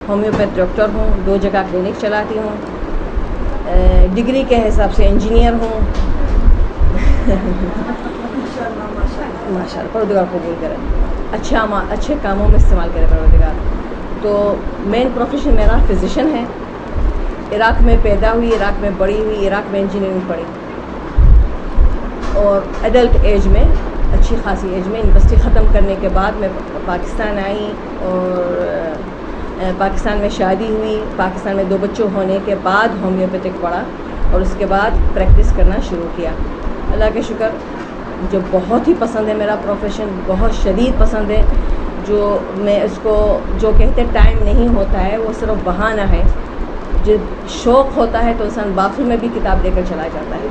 Homeopath doctor ہوں، 2 جگہ clinic چلاتی ہوں، ڈگری کے حساب سے انجینئر ہوں۔ ماشاءاللہ پروردگار قبول کرے، اچھے کاموں میں استعمال کرے پروردگار۔ تو مین پروفیشن میرا فزیشین ہے۔ عراق میں پیدا ہوئی، عراق میں بڑی ہوئی، عراق میں انجینئرنگ پڑھی، اور ایڈلٹ ایج میں اچھی خاصی ایج میں یونیورسٹی ختم کرنے کے بعد میں پاکستان آئی، اور پاکستان میں شادی ہوئی، پاکستان میں 2 بچوں ہونے کے بعد ہومیوپیتھک پڑھا، اور اس کے بعد پریکٹس کرنا شروع کیا۔ اللہ کا شکر، جو بہت ہی پسند ہے میرا پروفیشن، بہت شدید پسند ہے۔ جو میں اس کو جو کہتے ٹائم نہیں ہوتا ہے وہ صرف بہانہ ہے۔ جب شوق ہوتا ہے تو انسان باتھ روم میں بھی کتاب لے کر چلا جاتا ہے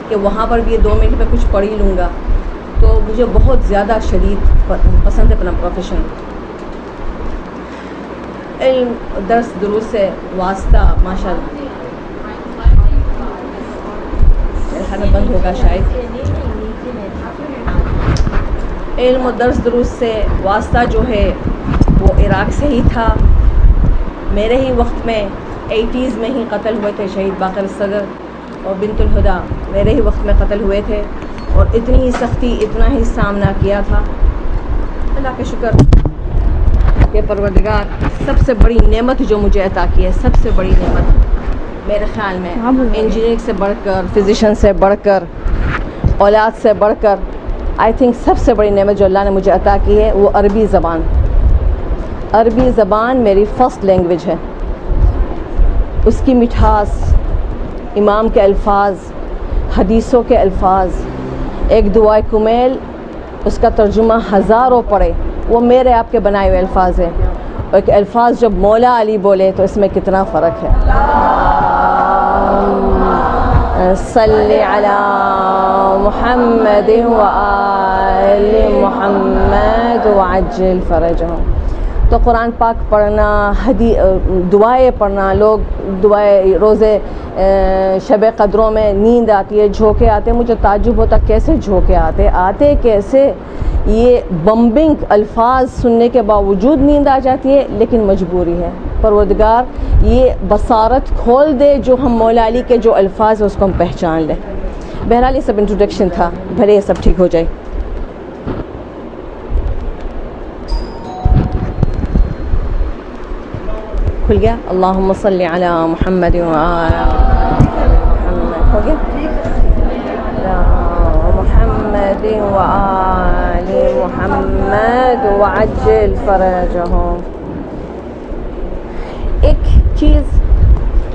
کہ وہاں پر بھی 2 منٹ میں کچھ پڑھ ہی لوں گا۔ تو مجھے بہت زیادہ شدید پسند ہے اپنا پروفیشن۔ علم، درس دروس سے واسطہ ماشاءاللہ میرا خیال میں بند ہوگا شاید۔ علم و درس دروس سے واسطہ جو ہے وہ عراق سے ہی تھا۔ میرے ہی وقت میں 80s میں ہی قتل ہوئے تھے شہید باقر الصدر اور بنت الہدا، میرے ہی وقت میں قتل ہوئے تھے، اور اتنی ہی سختی، اتنا ہی سامنا کیا تھا۔ اللہ کا شکر کہ پروردگار سب سے بڑی نعمت جو مجھے عطا کی ہے، سب سے بڑی نعمت میرے خیال میں انجینئرنگ سے بڑھ کر، فزیشین سے بڑھ کر، اولاد سے بڑھ کر، آئی تھنک سب سے بڑی نعمت جو اللہ نے مجھے عطا کی ہے وہ عربی زبان۔ عربی زبان میری فرسٹ لینگویج ہے۔ اس کی مٹھاس، امام کے الفاظ، حدیثوں کے الفاظ، ایک دعائے کمیل اس کا ترجمہ ہزاروں پڑھے، وہ میرے آپ کے بنائے ہوئے الفاظ ہیں، اور ایک الفاظ جب مولا علی بولے تو اس میں کتنا فرق ہے۔ صلی علی محمد وآل محمد وعجل فرجہم۔ تو قرآن پاک پڑھنا، دعائیں پڑھنا، لوگ دعائیں روزے شب قدروں میں نیند آتی ہے، جھونکے آتے ہیں، مجھے تعجب ہوتا کیسے جھونکے آتے کیسے؟ یہ بمبنگ الفاظ سننے کے باوجود نیند آ جاتی ہے، لیکن مجبوری ہے۔ پروردگار یہ بصارت کھول دے جو ہم مولا علی کے جو الفاظ ہیں اس کو ہم پہچان لیں۔ بہرحال یہ سب انٹروڈکشن تھا، بھلے یہ سب ٹھیک ہو جائے۔ کھل گیا؟ اللہم صلی علی محمد وعلی محمد، ہو گیا؟ محمد وآل محمد وعجل فرجہم۔ ایک چیز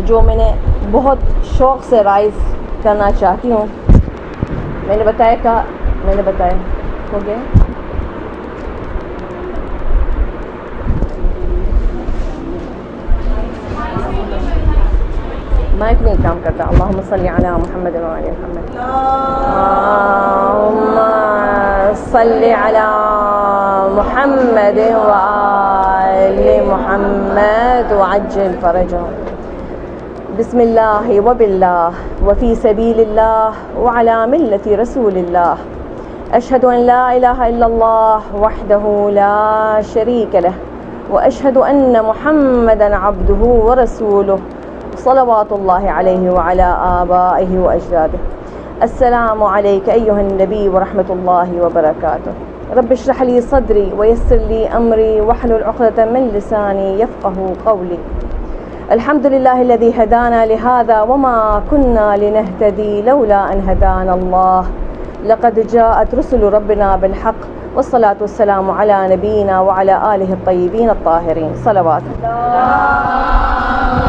جو میں نے بہت شوق سے رائز کرنا چاہتی ہوں، میں نے بتایا، ہو گیا؟ مائک نہیں کام کرتا۔ اللہم صلی علی محمد وعلی محمد، اللہم صلی علی محمد وعلی محمد وعجل فرجہم۔ بسم اللہ وباللہ وفی سبیل اللہ وعلی ملت رسول اللہ، اشہد ان لا الہ الا اللہ وحدہ لا شریک لہ، واشہد ان محمدا عبدہ ورسولہ، صلوات اللہ علیہ وعلی آبائہ واجدادہ۔ السلام علیک ایہا النبی ورحمۃ اللہ وبرکاتہ۔ رب اشرح لی صدری ویسر لی امری واحلل عقدۃ من لسانی یفقہوا قولی۔ الحمد للہ الذی ہدانا لہذا وما كنا لنہتدی لولا ان ہدانا اللہ، لقد جاءت رسل ربنا بالحق، والصلاة والسلام علی نبینا وعلی آلہ الطیبین الطاہرین، صلوات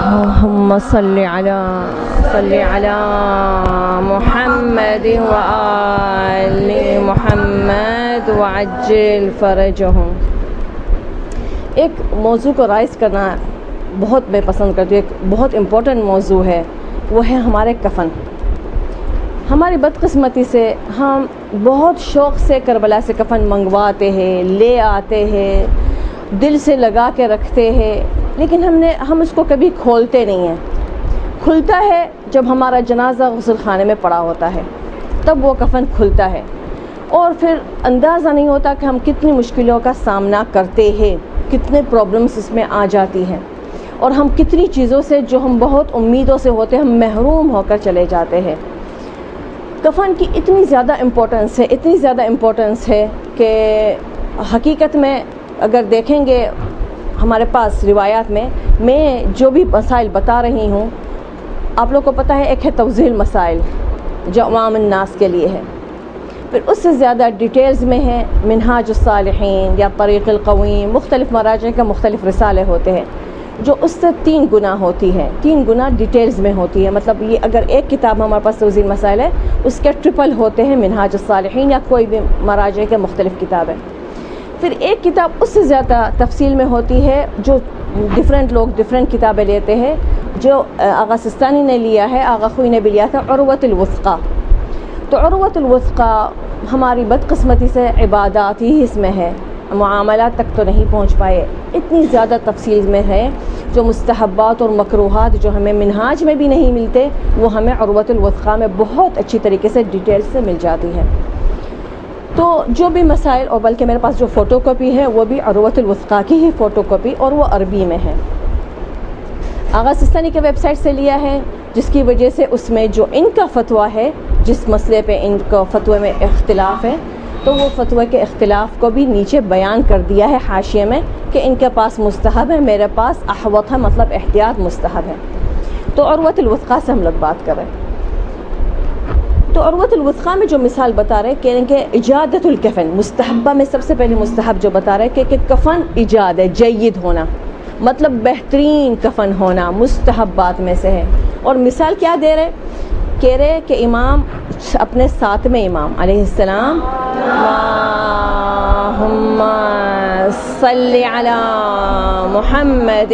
اللہم صلی علی محمد وآل محمد وعجل فرجہم۔ ایک موضوع کو رائز کرنا بہت میں پسند کرتی ہوں، ایک بہت امپورٹنٹ موضوع ہے، وہ ہے ہمارے کفن۔ ہماری بدقسمتی سے ہم بہت شوق سے کربلا سے کفن منگواتے ہیں، لے آتے ہیں، دل سے لگا کے رکھتے ہیں، لیکن ہم اس کو کبھی کھولتے نہیں ہیں۔ کھلتا ہے جب ہمارا جنازہ غسل خانے میں پڑا ہوتا ہے، تب وہ کفن کھلتا ہے، اور پھر اندازہ نہیں ہوتا کہ ہم کتنی مشکلوں کا سامنا کرتے ہیں، کتنے پرابلمس اس میں آ جاتی ہیں، اور ہم کتنی چیزوں سے جو ہم بہت امیدوں سے ہوتے ہیں ہم محروم ہو کر چلے جاتے ہیں۔ کفن کی اتنی زیادہ امپورٹنس ہے کہ حقیقت میں اگر دیکھیں گے ہمارے پاس روایات میں جو بھی مسائل بتا رہی ہوں آپ لوگ کو پتہ ہے، ایک ہے توضیح المسائل جو عوام الناس کے لیے ہے، پھر اس سے زیادہ ڈیٹیلز میں ہے منہاج الصالحین یا طریق القویم، مختلف مراجع کا مختلف رسالے ہوتے ہیں جو اس سے 3 گنا ہوتی ہے، 3 گنا ڈیٹیلز میں ہوتی ہے۔ مطلب یہ اگر ایک کتاب ہمارے پاس توضیح المسائل ہے اس کے ٹرپل ہوتے ہیں منہاج الصالحین یا کوئی بھی مراجع کے مختلف کتابیں۔ پھر ایک کتاب اس سے زیادہ تفصیل میں ہوتی ہے جو لوگ ڈفرینٹ کتابیں لیتے ہیں، جو آغا سستانی نے لیا ہے، آغا خوئی نے بھی لیا تھا، عروۃ الوثقی۔ تو عروۃ الوثقی ہماری بدقسمتی سے عبادات ہی اس میں ہے، معاملات تک تو نہیں پہنچ پائے، اتنی زیادہ تفصیل میں ہے جو مستحبات اور مکروہات جو ہمیں منہاج میں بھی نہیں ملتے وہ ہمیں عروۃ الوثقی میں بہت اچھی طریقے سے ڈیٹیل سے مل جاتی ہے۔ تو جو بھی مسائل، اور بلکہ میرے پاس جو فوٹو کاپی ہے وہ بھی عروۃ الوثقی کی ہی فوٹو کاپی اور وہ عربی میں ہے، آغا سستانی کے ویب سائٹ سے لیا ہے، جس کی وجہ سے اس میں جو ان کا فتویٰ ہے، جس مسئلے پہ ان کا فتوے میں اختلاف ہے تو وہ فتوے کے اختلاف کو بھی نیچے بیان کر دیا ہے حاشیے میں کہ ان کے پاس مستحب ہے، میرے پاس احوط ہے، مطلب احتیاط مستحب ہے۔ تو عروۃ الوثقی سے ہم لوگ بات کر رہے ہیں۔ تو عروۃ الوثقی میں جو مثال بتا رہے کہ اجادت الکفن، مستحبہ میں سب سے پہلے مستحب جو بتا رہے کہ کفن ایجاد ہے، جید ہونا، مطلب بہترین کفن ہونا مستحبات میں سے ہے۔ اور مثال کیا دے رہے؟ کہہ رہے کہ امام اپنے 7ویں امام علیہ السلام، اللہم صلی علی محمد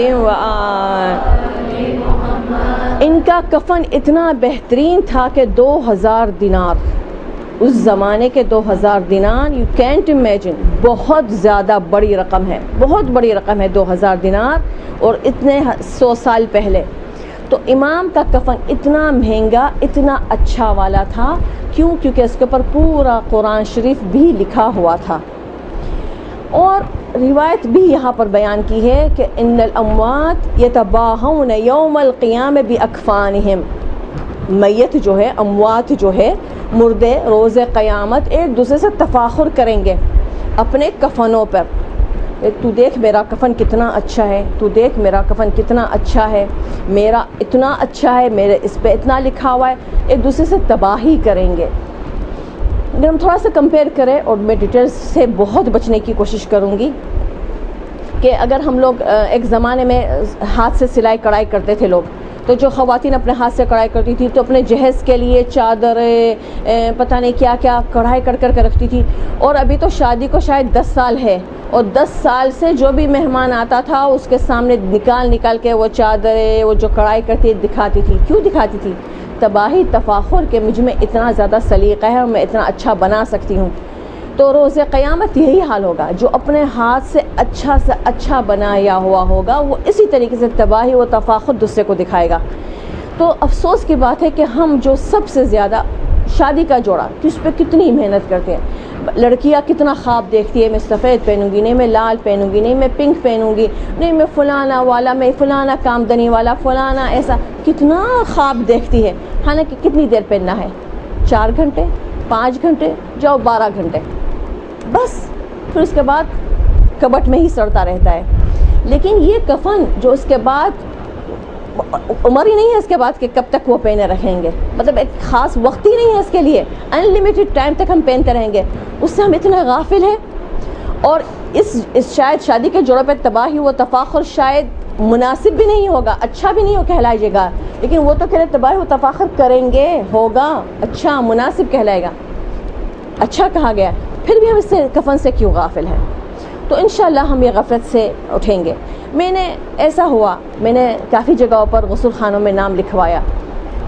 ان کا کفن اتنا بہترین تھا کہ 2000 دینار، اس زمانے کے 2000 دینار، یو کینٹ امیجن، بہت زیادہ بڑی رقم ہے، بہت بڑی رقم ہے 2000 دینار، اور اتنے 100 سال پہلے۔ تو امام کا کفن اتنا مہنگا، اتنا اچھا والا تھا، کیونکہ اس کے اوپر پورا قرآن شریف بھی لکھا ہوا تھا۔ اور روایت بھی یہاں پر بیان کی ہے کہ ان الاموات یتباہون یوم القیامہ باکفانہم، میت جو ہے، اموات جو ہے، مردے روز قیامت ایک دوسرے سے تفاخر کریں گے اپنے کفنوں پر، تو دیکھ میرا کفن کتنا اچھا ہے، تو دیکھ میرا کفن کتنا اچھا ہے، میرا اتنا اچھا ہے، میرے اس پہ اتنا لکھا ہوا ہے، ایک دوسرے سے تباہی کریں گے۔ اگر ہم تھوڑا سا کمپیئر کریں، اور میں ڈیٹیلز سے بہت بچنے کی کوشش کروں گی، کہ اگر ہم لوگ ایک زمانے میں ہاتھ سے سلائی کڑھائی کرتے تھے لوگ، تو جو خواتین اپنے ہاتھ سے کڑھائی کرتی تھی تو اپنے جہیز کے لیے چادریں، پتہ نہیں کیا کیا کڑھائی کر کے رکھتی تھی، اور ابھی تو شادی کو شاید 10 سال ہے، اور 10 سال سے جو بھی مہمان آتا تھا اس کے سامنے نکال کے وہ چادریں، وہ جو کڑھائی کرتی دکھاتی تھی۔ کیوں دکھاتی تھی؟ تباہی، تفاخر کہ مجھ میں اتنا زیادہ سلیقہ ہے اور میں اتنا اچھا بنا سکتی ہوں۔ تو روز قیامت یہی حال ہوگا، جو اپنے ہاتھ سے اچھا بنایا ہوا ہوگا وہ اسی طریقے سے تباہی و تفاخر دوسرے کو دکھائے گا۔ تو افسوس کی بات ہے کہ ہم جو سب سے زیادہ شادی کا جوڑا کس پہ کتنی محنت کرتے ہیں، لڑکیاں کتنا خواب دیکھتی ہے، میں سفید پہنوں گی، نہیں میں لال پہنوں گی، نہیں میں پنک پہنوں گی، نہیں میں فلانا والا، میں فلانا کامدنی والا، فلانا ایسا، کتنا خواب دیکھتی ہے، حالانکہ کتنی دیر پہننا ہے؟ 4 گھنٹے، 5 گھنٹے، جاؤ 12 گھنٹے، بس پھر اس کے بعد کبٹ میں ہی سڑتا رہتا ہے۔ لیکن یہ کفن جو اس کے بعد عمر ہی نہیں ہے اس کے بعد کہ کب تک وہ پہنے رکھیں گے، مطلب ایک خاص وقت ہی نہیں ہے اس کے لیے، ان لمیٹڈ ٹائم تک ہم پہنتے رہیں گے، اس سے ہم اتنے غافل ہیں۔ اور اس شاید شادی کے جوڑے پہ تباہی و تفاخر شاید مناسب بھی نہیں ہوگا، اچھا بھی نہیں ہو کہلائے گا، لیکن وہ تو کہہ رہے تباہی و تفاخر کریں گے، ہوگا، اچھا مناسب کہلائے گا، اچھا کہا گیا، پھر بھی ہم اس سے کفن سے کیوں غافل ہیں؟ تو انشاءاللہ ہم یہ غفلت سے اٹھیں گے۔ ایسا ہوا، میں نے کافی جگہوں پر غسل خانوں میں نام لکھوایا،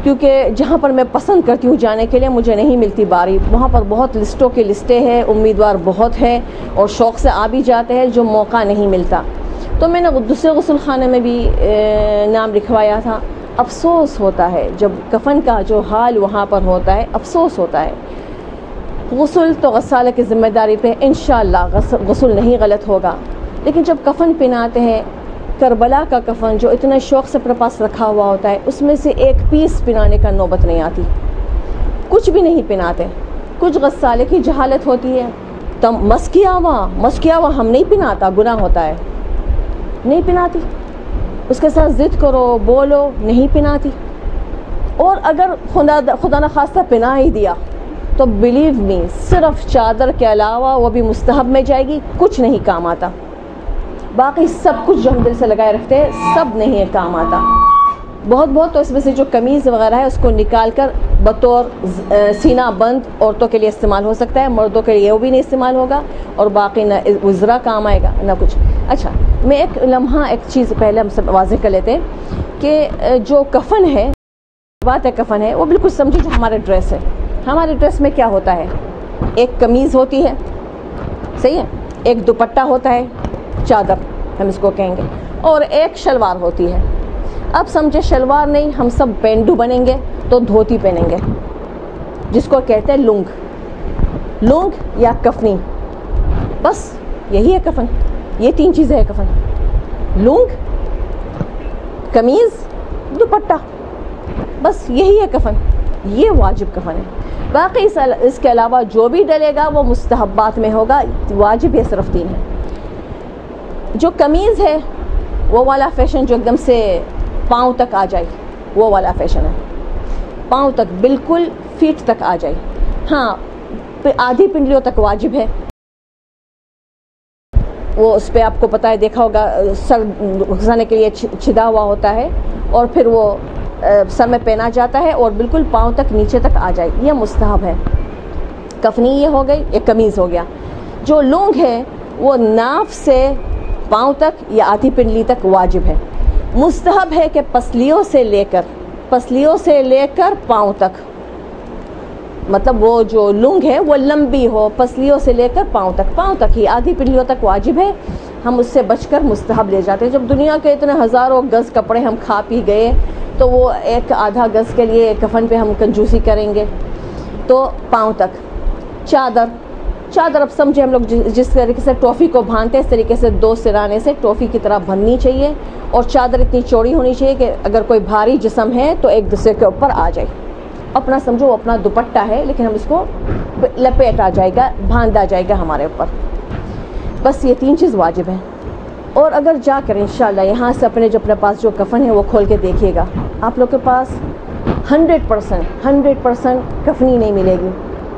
کیونکہ جہاں پر میں پسند کرتی ہوں جانے کے لیے مجھے نہیں ملتی باری، وہاں پر بہت لسٹوں کی لسٹیں ہیں، امیدوار بہت ہے، اور شوق سے آ بھی جاتے ہیں، جو موقع نہیں ملتا۔ تو میں نے دوسرے غسل خانے میں بھی نام لکھوایا تھا۔ افسوس ہوتا ہے جب کفن کا جو حال وہاں پر ہوتا ہے، افسوس ہوتا ہے۔ غسل تو غسالہ کی ذمہ داری پہ انشاءاللہ غسل نہیں غلط ہوگا، لیکن جب کفن پہناتے ہیں، کربلا کا کفن جو اتنے شوق سے اپنے پاس رکھا ہوا ہوتا ہے، اس میں سے ایک پیس پنانے کا نوبت نہیں آتی، کچھ بھی نہیں پناتے. کچھ غسالے کی جہالت ہوتی ہے، تم مسکیا ہوا ہم نہیں پناتا، گناہ ہوتا ہے، نہیں پناتی. اس کے ساتھ ضد کرو، بولو، نہیں پناتی. اور اگر خدا نخواستہ پنا ہی دیا تو بلیو می صرف چادر کے علاوہ وہ بھی مستحب میں جائے گی، کچھ نہیں کام آتا. باقی سب کچھ جو ہم دل سے لگائے رکھتے ہیں سب نہیں کام آتا. بہت تو اس میں سے جو قمیض وغیرہ ہے اس کو نکال کر بطور سینہ بند عورتوں کے لیے استعمال ہو سکتا ہے، مردوں کے لیے وہ بھی نہیں استعمال ہوگا، اور باقی نہ وزرا کام آئے گا نہ کچھ. اچھا، میں ایک لمحہ ایک چیز پہلے ہم سب واضح کر لیتے ہیں کہ جو کفن ہے، بات ہے کفن ہے، وہ بالکل سمجھے جو ہمارے ڈریس ہے. ہمارے ڈریس میں کیا ہوتا ہے؟ ایک قمیض ہوتی ہے، صحیح ہے، ایک دوپٹہ ہوتا ہے، چادر ہم اس کو کہیں گے، اور ایک شلوار ہوتی ہے. اب سمجھے شلوار نہیں، ہم سب پینڈو بنیں گے تو دھوتی پہنیں گے جس کو کہتے ہیں لنگ یا کفنی. بس یہی ہے کفن، یہ 3 چیزیں ہے کفن: لنگ، قمیض، دوپٹہ. بس یہی ہے کفن، یہ واجب کفن ہے. باقی اس کے علاوہ جو بھی ڈلے گا وہ مستحبات میں ہوگا، واجب یہ صرف 3 ہے. جو قمیض ہے وہ والا فیشن جو ایک دم سے پاؤں تک آ جائے، وہ والا فیشن ہے، پاؤں تک بالکل فیٹ تک آ جائے. ہاں، آدھی پنڈلیوں تک واجب ہے، وہ اس پہ آپ کو پتہ ہے، دیکھا ہوگا، سر گھسانے کے لیے چھدا ہوا ہوتا ہے اور پھر وہ سر میں پہنا جاتا ہے اور بالکل پاؤں تک نیچے تک آ جائے، یہ مستحب ہے. کفنی یہ ہو گئی، ایک قمیض ہو گیا. جو لونگ ہے وہ ناف سے پاؤں تک یا آدھی پنڈلی تک واجب ہے. مستحب ہے کہ پسلیوں سے لے کر پاؤں تک، مطلب وہ جو لنگ ہے وہ لمبی ہو، پسلیوں سے لے کر پاؤں تک ہی، آدھی پنڈلیوں تک واجب ہے. ہم اس سے بچ کر مستحب لے جاتے ہیں. جب دنیا کے اتنے ہزاروں گز کپڑے ہم کھا پی گئے تو وہ ایک آدھا گز کے لیے کفن پہ ہم کنجوسی کریں گے. تو پاؤں تک. چادر اب سمجھے ہم لوگ جس طریقے سے ٹوفی کو باندھتے ہیں اس طریقے سے 2 سرانے سے ٹوفی کی طرح بننی چاہیے، اور چادر اتنی چوڑی ہونی چاہیے کہ اگر کوئی بھاری جسم ہے تو ایک دوسرے کے اوپر آ جائے. اپنا سمجھو وہ اپنا دوپٹہ ہے لیکن ہم اس کو لپیٹا جائے گا، باندھا جائے گا ہمارے اوپر. بس یہ 3 چیز واجب ہیں. اور اگر جا کر انشاءاللہ یہاں سے اپنے پاس جو کفن ہے وہ کھول کے دیکھیے گا، آپ لوگ کے پاس 100% کفنی نہیں ملے گی،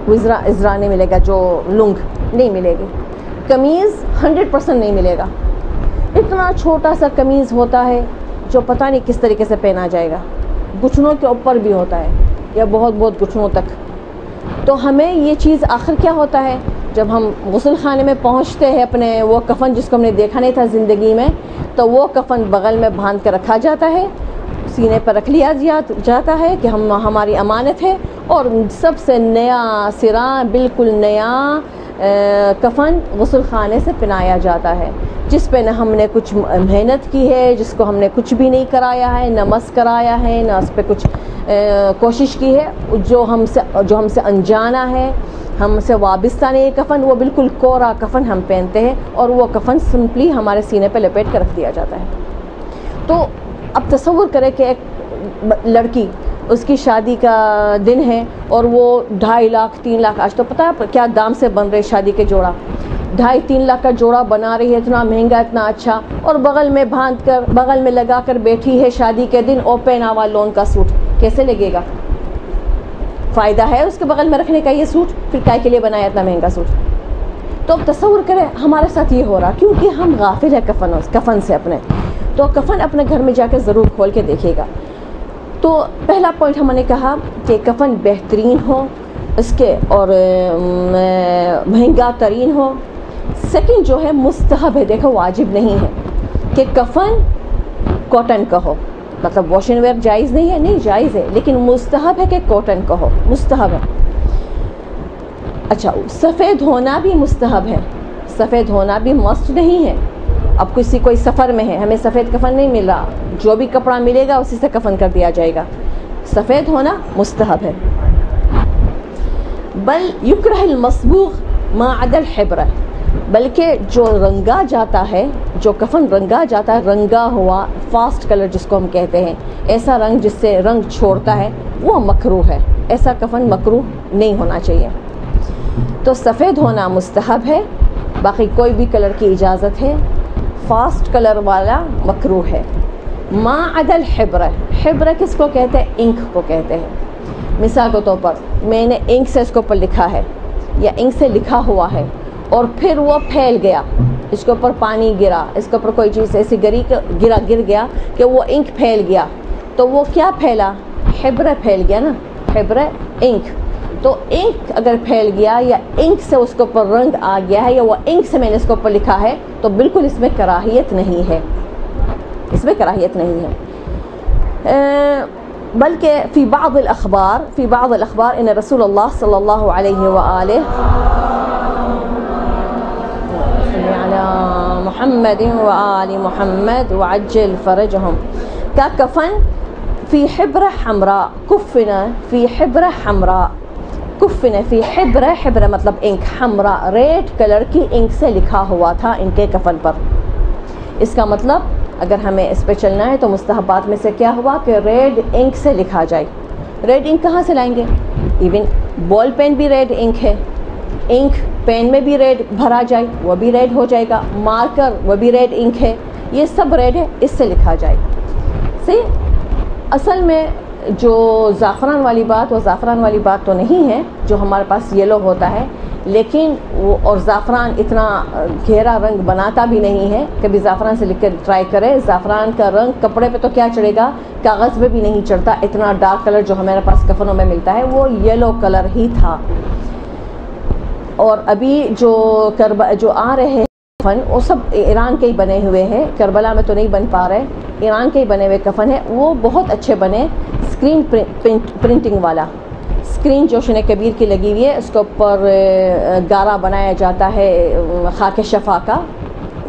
ازرا نہیں ملے گا، جو لنگ نہیں ملے گی، قمیض 100% نہیں ملے گا. اتنا چھوٹا سا قمیض ہوتا ہے جو پتہ نہیں کس طریقے سے پہنا جائے گا، گھٹنوں کے اوپر بھی ہوتا ہے یا بہت گھٹنوں تک. تو ہمیں یہ چیز آخر کیا ہوتا ہے جب ہم غسل خانے میں پہنچتے ہیں، اپنے وہ کفن جس کو ہم نے دیکھا نہیں تھا زندگی میں، تو وہ کفن بغل میں باندھ کر رکھا جاتا ہے، سینے پر رکھ لیا جاتا ہے کہ ہماری امانت ہے. اور سب سے نیا سرا، بالکل نیا کفن غسل خانے سے پہنایا جاتا ہے، جس پہ نہ ہم نے کچھ محنت کی ہے، جس کو ہم نے کچھ بھی نہیں کرایا ہے، نہ مس کرایا ہے، نہ اس پہ کچھ کوشش کی ہے. جو ہم سے انجانا ہے، ہم سے وابستہ نہیں کفن، وہ بالکل کوڑا کفن ہم پہنتے ہیں، اور وہ کفن سمپلی ہمارے سینے پہ لپیٹ کر رکھ دیا جاتا ہے. تو اب تصور کریں کہ ایک لڑکی، اس کی شادی کا دن ہے اور وہ 2.5 لاکھ 3 لاکھ، آج تو پتہ ہے کیا دام سے بن رہے شادی کے جوڑا، 2.5-3 لاکھ کا جوڑا بنا رہی ہے، اتنا مہنگا، اتنا اچھا، اور بغل میں باندھ کر، بغل میں لگا کر بیٹھی ہے شادی کے دن، اور پہنا ہوا لون کا سوٹ. کیسے لگے گا؟ فائدہ ہے اس کے بغل میں رکھنے کا یہ سوٹ؟ پھر کائے کے لیے بنایا اتنا مہنگا سوٹ؟ تو اب تصور کریں ہمارے ساتھ یہ ہو رہا کیونکہ ہم غافل ہیں کفن سے اپنے. تو کفن اپنے گھر میں جا کے ضرور کھول کے دیکھیے گا. تو پہلا پوائنٹ ہم نے کہا کہ کفن بہترین ہو اس کے، اور مہنگا ترین ہو. سیکنڈ جو ہے مستحب ہے، دیکھو واجب نہیں ہے کہ کفن کاٹن کا ہو، مطلب واش اینڈ ویئر جائز نہیں ہے، نہیں جائز ہے، لیکن مستحب ہے کہ کاٹن کا ہو، مستحب ہے. اچھا، سفید ہونا بھی مستحب ہے، سفید ہونا بھی مست نہیں ہے. اب کوئی سفر میں ہے، ہمیں سفید کفن نہیں مل رہا، جو بھی کپڑا ملے گا اسی سے کفن کر دیا جائے گا. سفید ہونا مستحب ہے. بل یکرہ المصبوغ ما عدا الحبرہ، بلکہ جو رنگا جاتا ہے، جو کفن رنگا جاتا ہے، رنگا ہوا فاسٹ کلر جس کو ہم کہتے ہیں، ایسا رنگ جس سے رنگ چھوڑتا ہے، وہ مکروہ ہے. ایسا کفن مکروہ نہیں ہونا چاہیے. تو سفید ہونا مستحب ہے، باقی کوئی بھی کلر کی اجازت ہے. فاسٹ کلر والا مکروہ ہے. ما عدا الحبر، حبر کس کو کہتے ہیں؟ انک کو کہتے ہیں. مثال کے طور پر میں نے انک سے اس کے اوپر لکھا ہے یا انک سے لکھا ہوا ہے اور پھر وہ پھیل گیا، اس کے اوپر پانی گرا، اس کے اوپر کوئی چیز ایسی گر گیا کہ وہ انک پھیل گیا، تو وہ کیا پھیلا؟ حبر پھیل گیا نا، حبر انک. تو انک اگر پھیل گیا یا انک سے اس کے اوپر رنگ آ گیا ہے یا وہ انک سے میں نے اس کے اوپر لکھا ہے، تو بالکل اس میں کراہیت نہیں ہے، اس میں کراہیت نہیں ہے. بلکہ فی بعض الاخبار ان رسول اللہ صلی اللہ علیہ وآلہ محمد وآل محمد وعجل فرجهم کا کفن فی حبر حمراء کفن فی حبر حمراء، کفن فی حبر مطلب انک، حمراء ریڈ کلر کی انک سے لکھا ہوا تھا ان کے کفن پر. اس کا مطلب اگر ہمیں اس پہ چلنا ہے تو مستحبات میں سے کیا ہوا کہ ریڈ انک سے لکھا جائے. ریڈ انک کہاں سے لائیں گے؟ ایون بال پین بھی ریڈ انک ہے، انک پین میں بھی ریڈ بھرا جائے وہ بھی ریڈ ہو جائے گا، مارکر وہ بھی ریڈ انک ہے، یہ سب ریڈ ہے، اس سے لکھا جائے. اصل میں جو زعفران والی بات، وہ زعفران والی بات تو نہیں ہے جو ہمارے پاس یلو ہوتا ہے، لیکن وہ اور زعفران اتنا گہرا رنگ بناتا بھی نہیں ہے. کبھی زعفران سے لکھ کر ٹرائی کرے، زعفران کا رنگ کپڑے پہ تو کیا چڑھے گا، کاغذ پہ بھی نہیں چڑھتا. اتنا ڈارک کلر جو ہمارے پاس کفنوں میں ملتا ہے وہ یلو کلر ہی تھا. اور ابھی جو آ رہے ہیں کفن وہ سب ایران کے ہی بنے ہوئے ہیں، کربلا میں تو نہیں بن پا رہے، ایران کے ہی بنے ہوئے کفن ہے. وہ بہت اچھے بنے، اسکرین پرنٹنگ والا. اسکرین جوشن کبیر کی لگی ہوئی ہے، اس کے اوپر گارا بنایا جاتا ہے خاک شفا کا،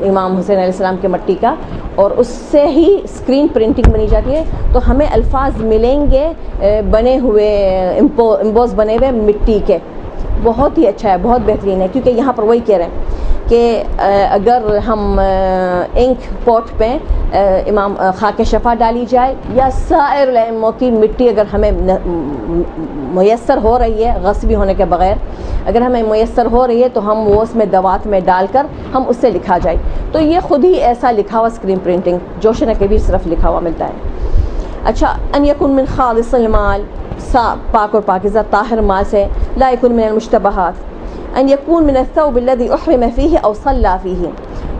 امام حسین علیہ السلام کے مٹی کا، اور اس سے ہی اسکرین پرنٹنگ بنی جاتی ہے. تو ہمیں الفاظ ملیں گے بنے ہوئے امبوز بنے ہوئے مٹی کے. بہت ہی اچھا ہے، بہت بہترین ہے. کیونکہ یہاں پر وہی کہہ رہے ہیں کہ اگر ہم انک پوٹ پہ امام خاک شفا ڈالی جائے یا سائر الائموں کی مٹی اگر ہمیں میسر ہو رہی ہے غصبی ہونے کے بغیر، اگر ہمیں میسر ہو رہی ہے تو ہم وہ اس میں دوات میں ڈال کر ہم اس سے لکھا جائے. تو یہ خود ہی ایسا لکھا ہوا اسکرین پرنٹنگ جوشن کبیر صرف لکھا ہوا ملتا ہے. اچھا، ان یکن من خالص المال، پاک اور پاکیزہ طاہر مال سے، لا یکن من المشتبہات، ان یکون من الثوب الذي احرم فيه او صلى فيه،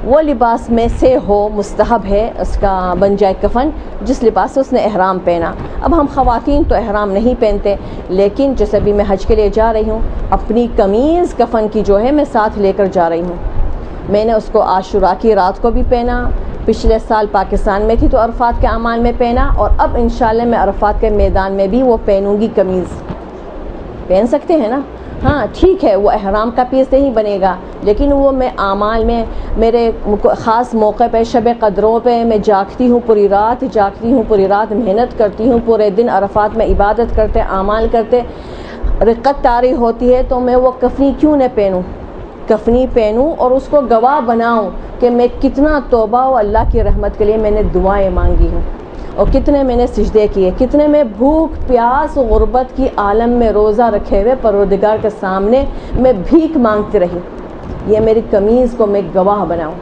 وہ لباس میں سے ہو، مستحب ہے اس کا بن جائے کفن جس لباس سے اس نے احرام پہنا. اب ہم خواتین تو احرام نہیں پہنتے، لیکن جیسے بھی میں حج کے لیے جا رہی ہوں اپنی قمیض کفن کی جو ہے میں ساتھ لے کر جا رہی ہوں. میں نے اس کو عاشوراء کی رات کو بھی پہنا، پچھلے سال پاکستان میں تھی تو عرفات کے اعمال میں پہنا، اور اب انشاءاللہ میں عرفات کے میدان میں بھی وہ پہنوں گی. قمیض پہن سکتے ہیں نا؟ ہاں ٹھیک ہے، وہ احرام کا پیس نہیں بنے گا، لیکن وہ میں اعمال میں میرے خاص موقع پہ، شب قدروں پہ میں جاگتی ہوں، پوری رات محنت کرتی ہوں، پورے دن عرفات میں عبادت کرتے، اعمال کرتے، رقت طاری ہوتی ہے، تو میں وہ کفنی کیوں نہ پہنوں؟ کفنی پہنوں اور اس کو گواہ بناؤں کہ میں کتنا توبہ و اللہ کی رحمت کے لیے میں نے دعائیں مانگی ہوں، اور کتنے میں نے سجدے کیے، کتنے میں بھوک پیاس غربت کی عالم میں روزہ رکھے ہوئے پروردگار کے سامنے میں بھیک مانگتی رہی. یہ میری قمیض کو میں گواہ بناؤں.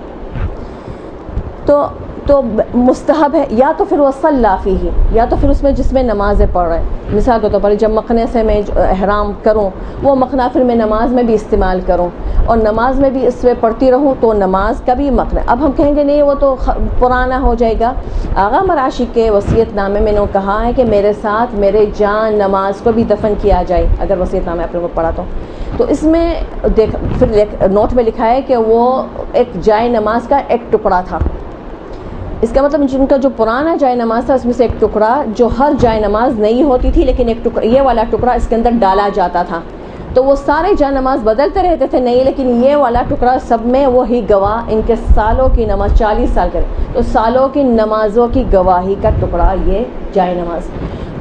تو مستحب ہے. یا تو پھر وہ صلی فیہ، یا تو پھر اس میں جس میں نمازیں پڑھ رہے ہیں. مثال کے طور پر جب مخنے سے میں احرام کروں، وہ مخنا پھر میں نماز میں بھی استعمال کروں اور نماز میں بھی اس سے پڑھتی رہوں، تو نماز کا بھی مخنا. اب ہم کہیں گے نہیں وہ تو پرانا ہو جائے گا. آغا مراشی کے وصیت نامے میں نے کہا ہے کہ میرے ساتھ میرے جان نماز کو بھی دفن کیا جائے، اگر وصیت نامے آپ نے وہ پڑھا تو اس میں پھر نوٹ میں لکھا ہے کہ وہ ایک جائے نماز کا ایک ٹکڑا تھا. اس کا مطلب جن کا جو پرانا جائے نماز تھا اس میں سے ایک ٹکڑا، جو ہر جائے نماز نہیں ہوتی تھی لیکن ایک ٹکڑا، یہ والا ٹکڑا اس کے اندر ڈالا جاتا تھا. تو وہ سارے جائے نماز بدلتے رہتے تھے نہیں، لیکن یہ والا ٹکڑا سب میں وہی گواہ، ان کے سالوں کی نماز 40 سال کرے تو سالوں کی نمازوں کی گواہی کا ٹکڑا یہ جائے نماز.